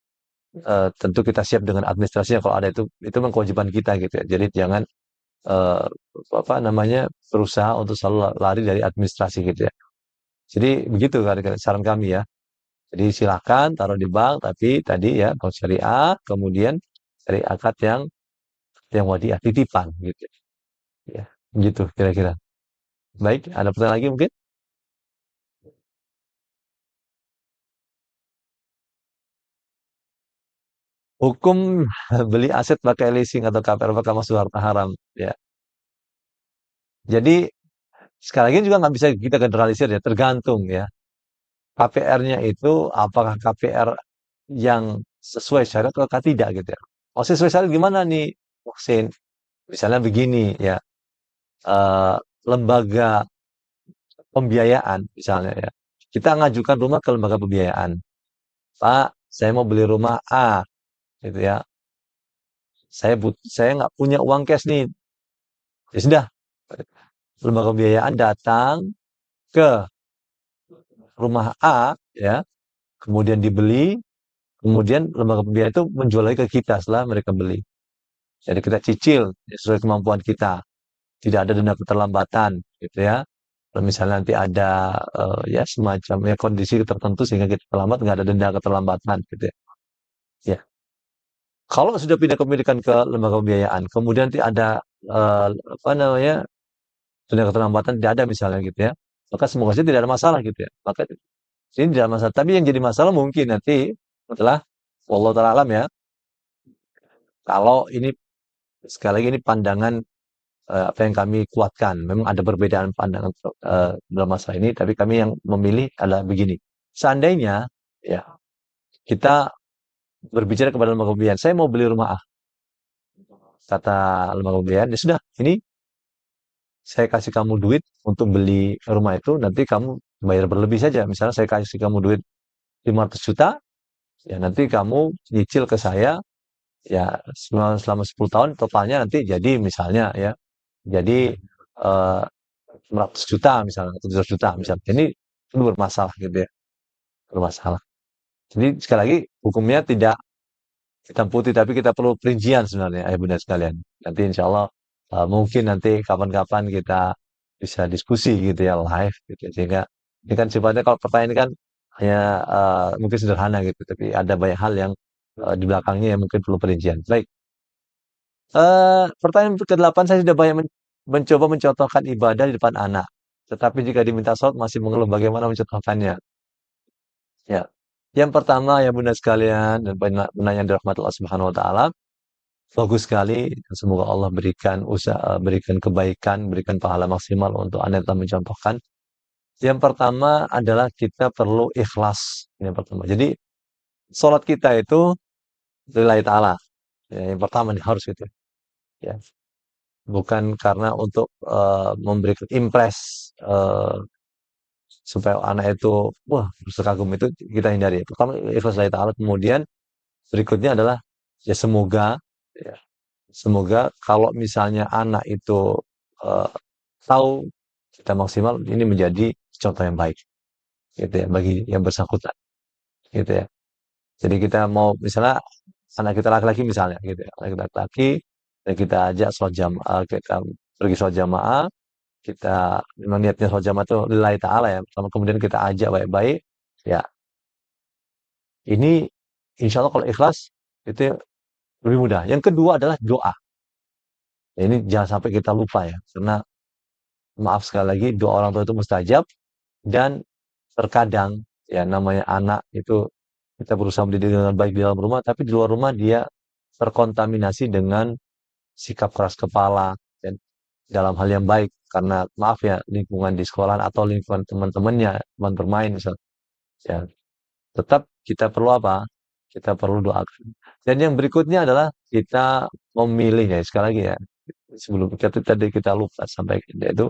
[SPEAKER 1] tentu kita siap dengan administrasinya kalau ada itu memang kewajiban kita gitu ya. Jadi jangan eh, apa namanya berusaha untuk selalu lari dari administrasi gitu ya. Jadi begitu kan saran kami ya. Jadi silakan taruh di bank, tapi tadi ya bank syariah, kemudian cari akad yang yang wadiah, titipan gitu ya. Gitu kira-kira. Baik, ada pertanyaan lagi mungkin? Hukum beli aset pakai leasing atau KPR apakah masuk harta haram? Ya. Jadi sekali lagi juga nggak bisa kita generalisir ya, tergantung ya. KPR-nya itu apakah KPR yang sesuai syariat atau tidak gitu ya. Oh, sesuai syariat gimana nih, Muhsin? Misalnya begini ya, eh, lembaga pembiayaan misalnya ya. Kita ngajukan rumah ke lembaga pembiayaan. Pak, saya mau beli rumah A, gitu ya. Saya nggak punya uang cash nih. Ya sudah, lembaga pembiayaan datang ke rumah A, ya, kemudian dibeli, kemudian lembaga pembiayaan itu menjual lagi ke kita setelah mereka beli. Jadi kita cicil ya, sesuai kemampuan kita. Tidak ada denda keterlambatan, gitu ya. Kalau misalnya nanti ada ya semacam ya kondisi tertentu sehingga kita terlambat, nggak ada denda keterlambatan, gitu ya. Ya, kalau sudah pindah kepemilikan ke lembaga pembiayaan, kemudian nanti ada apa namanya denda keterlambatan tidak ada misalnya gitu ya, maka semoga saja tidak ada masalah gitu ya. Maka ini tidak masalah. Tapi yang jadi masalah mungkin nanti setelah wallahu taala alam ya. Kalau ini sekali lagi ini pandangan apa yang kami kuatkan. Memang ada perbedaan pandangan dalam masalah ini, tapi kami yang memilih adalah begini. Seandainya ya kita berbicara kepada lembaga pembiayaan, saya mau beli rumah A, kata lembaga pembiayaan, ya sudah, ini saya kasih kamu duit untuk beli rumah itu, nanti kamu bayar berlebih saja. Misalnya saya kasih kamu duit 500 juta, ya nanti kamu nyicil ke saya, ya selama 10 tahun totalnya nanti jadi misalnya ya, jadi eh, 100 juta misalnya, 700 juta misalnya. Ini itu bermasalah gitu ya, bermasalah. Jadi sekali lagi hukumnya tidak hitam putih, tapi kita perlu perincian sebenarnya, ayah bunda sekalian. Nanti insya Allah mungkin nanti kapan-kapan kita bisa diskusi gitu ya live gitu ya. Sehingga ini kan sifatnya kalau pertanyaan ini kan hanya mungkin sederhana gitu, tapi ada banyak hal yang di belakangnya yang mungkin perlu perincian. Baik, pertanyaan ke-8, saya sudah banyak mencoba mencontohkan ibadah di depan anak, tetapi jika diminta sholat masih mengeluh, bagaimana mencontohkannya? Ya, yang pertama ya bunda sekalian dan penanya dirahmati Allah Subhanahu Wa Taala, bagus sekali. Semoga Allah berikan usaha, berikan kebaikan, berikan pahala maksimal untuk anda yang telah mencontohkan. Yang pertama adalah kita perlu ikhlas. Yang pertama. Jadi sholat kita itu lillahi ta'ala. Ya, yang pertama nih harus gitu. Ya, bukan karena untuk memberikan impress supaya anak itu wah terkagum, itu kita hindari. Pertama ikhlas lillahi ta'ala. Kemudian berikutnya adalah ya semoga ya, semoga kalau misalnya anak itu eh, tahu kita maksimal, ini menjadi contoh yang baik gitu ya bagi yang bersangkutan gitu ya. Jadi kita mau misalnya anak kita laki-laki misalnya gitu ya, anak kita laki-laki dan kita ajak sholat jamaah, kita pergi sholat jamaah, kita memang niatnya sholat jamaah itu lillahi ta'ala ya, sama kemudian kita ajak baik-baik ya, ini insya Allah kalau ikhlas itu lebih mudah. Yang kedua adalah doa. Ya, ini jangan sampai kita lupa ya, karena maaf sekali lagi doa orang tua itu mustajab. Dan terkadang ya namanya anak itu kita berusaha mendidik dengan baik di dalam rumah, tapi di luar rumah dia terkontaminasi dengan sikap keras kepala dan dalam hal yang baik karena maaf ya lingkungan di sekolah atau lingkungan teman-temannya, teman bermain misalnya. Ya, tetap kita perlu apa? Kita perlu doakan. Dan yang berikutnya adalah kita memilih ya sekali lagi ya, sebelum kita tadi kita lupa sampai itu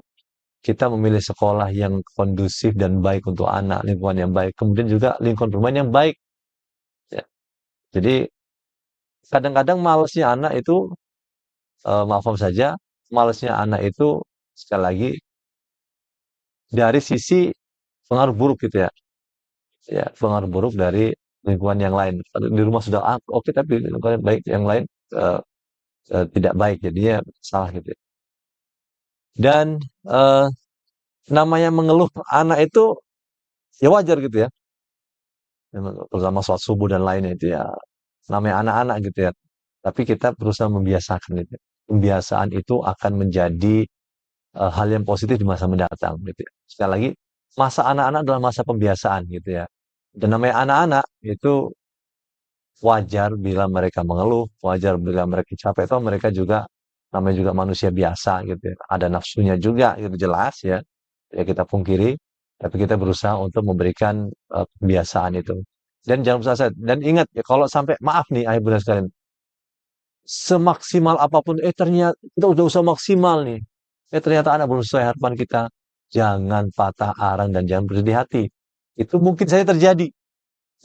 [SPEAKER 1] kita memilih sekolah yang kondusif dan baik untuk anak, lingkungan yang baik, kemudian juga lingkungan bermain yang baik. Ya. Jadi kadang-kadang malesnya anak itu, maaf saja, malesnya anak itu sekali lagi dari sisi pengaruh buruk gitu ya, ya pengaruh buruk dari lingkungan yang lain. Kalau di rumah sudah oke, tapi lingkungan baik yang lain eh, tidak baik, jadinya salah gitu. Ya. Dan eh, namanya mengeluh anak itu ya wajar gitu ya, terutama sholat subuh dan lainnya itu ya namanya anak-anak gitu ya. Tapi kita berusaha membiasakan itu. pembiasaan itu akan menjadi hal yang positif di masa mendatang gitu ya. Sekali lagi, masa anak-anak adalah masa pembiasaan gitu ya. Dan namanya anak-anak itu wajar bila mereka mengeluh, wajar bila mereka capek, atau mereka juga namanya juga manusia biasa gitu ya. Ada nafsunya juga gitu jelas ya. Ya kita pungkiri, tapi kita berusaha untuk memberikan kebiasaan itu. Dan jangan lupa dan ingat ya kalau sampai maaf nih ayah bunda sekalian, semaksimal apapun ternyata kita udah usaha maksimal nih. Ternyata anak belum sesuai harapan kita. Jangan patah arang dan jangan bersedih hati. Itu mungkin saja terjadi.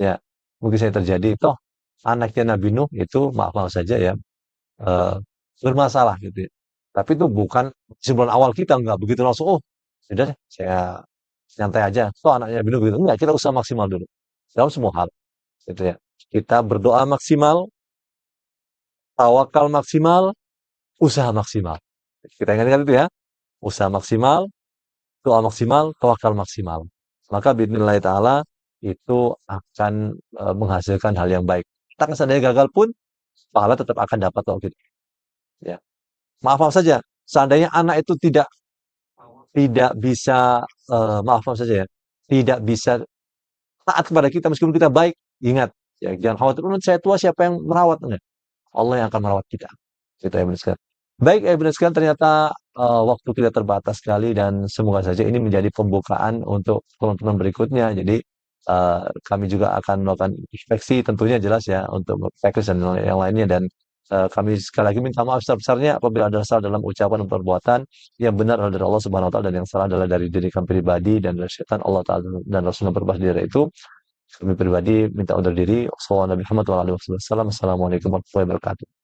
[SPEAKER 1] Ya, mungkin saja terjadi. Toh anaknya Nabi Nuh itu maaf-maaf saja ya eh, bermasalah gitu ya. Tapi itu bukan kesimpulan awal kita nggak begitu langsung sudah deh saya nyantai aja. Toh anaknya Nabi Nuh begitu. Enggak, kita usaha maksimal dulu dalam semua hal gitu ya. Kita berdoa maksimal, tawakal maksimal, usaha maksimal. Kita ingatkan itu ya. Usaha maksimal, doa maksimal, tawakal maksimal. Maka bismillah taala itu akan menghasilkan hal yang baik. Kita seandainya gagal pun pahala tetap akan dapat kok gitu. Ya. Maaf saja, seandainya anak itu tidak tidak bisa maaf saja ya, tidak bisa taat kepada kita meskipun kita baik, ingat ya jangan khawatir, saya tua siapa yang merawat? Enggak. Allah yang akan merawat kita. Itu ya benar sekali. Baik, benar sekali ternyata waktu kita terbatas sekali dan semoga saja ini menjadi pembukaan untuk teman-teman berikutnya. Jadi kami juga akan melakukan inspeksi tentunya jelas ya untuk checklist dan yang lainnya dan kami sekali lagi minta maaf sebesar-besarnya apabila ada salah dalam ucapan dan perbuatan yang benar adalah dari Allah Subhanahu wa taala dan yang salah adalah dari diri kami pribadi dan dari setan Allah taala dan Rasulullah berbahas diri itu. Kami pribadi minta undur diri. Wassalamualaikum warahmatullahi wabarakatuh.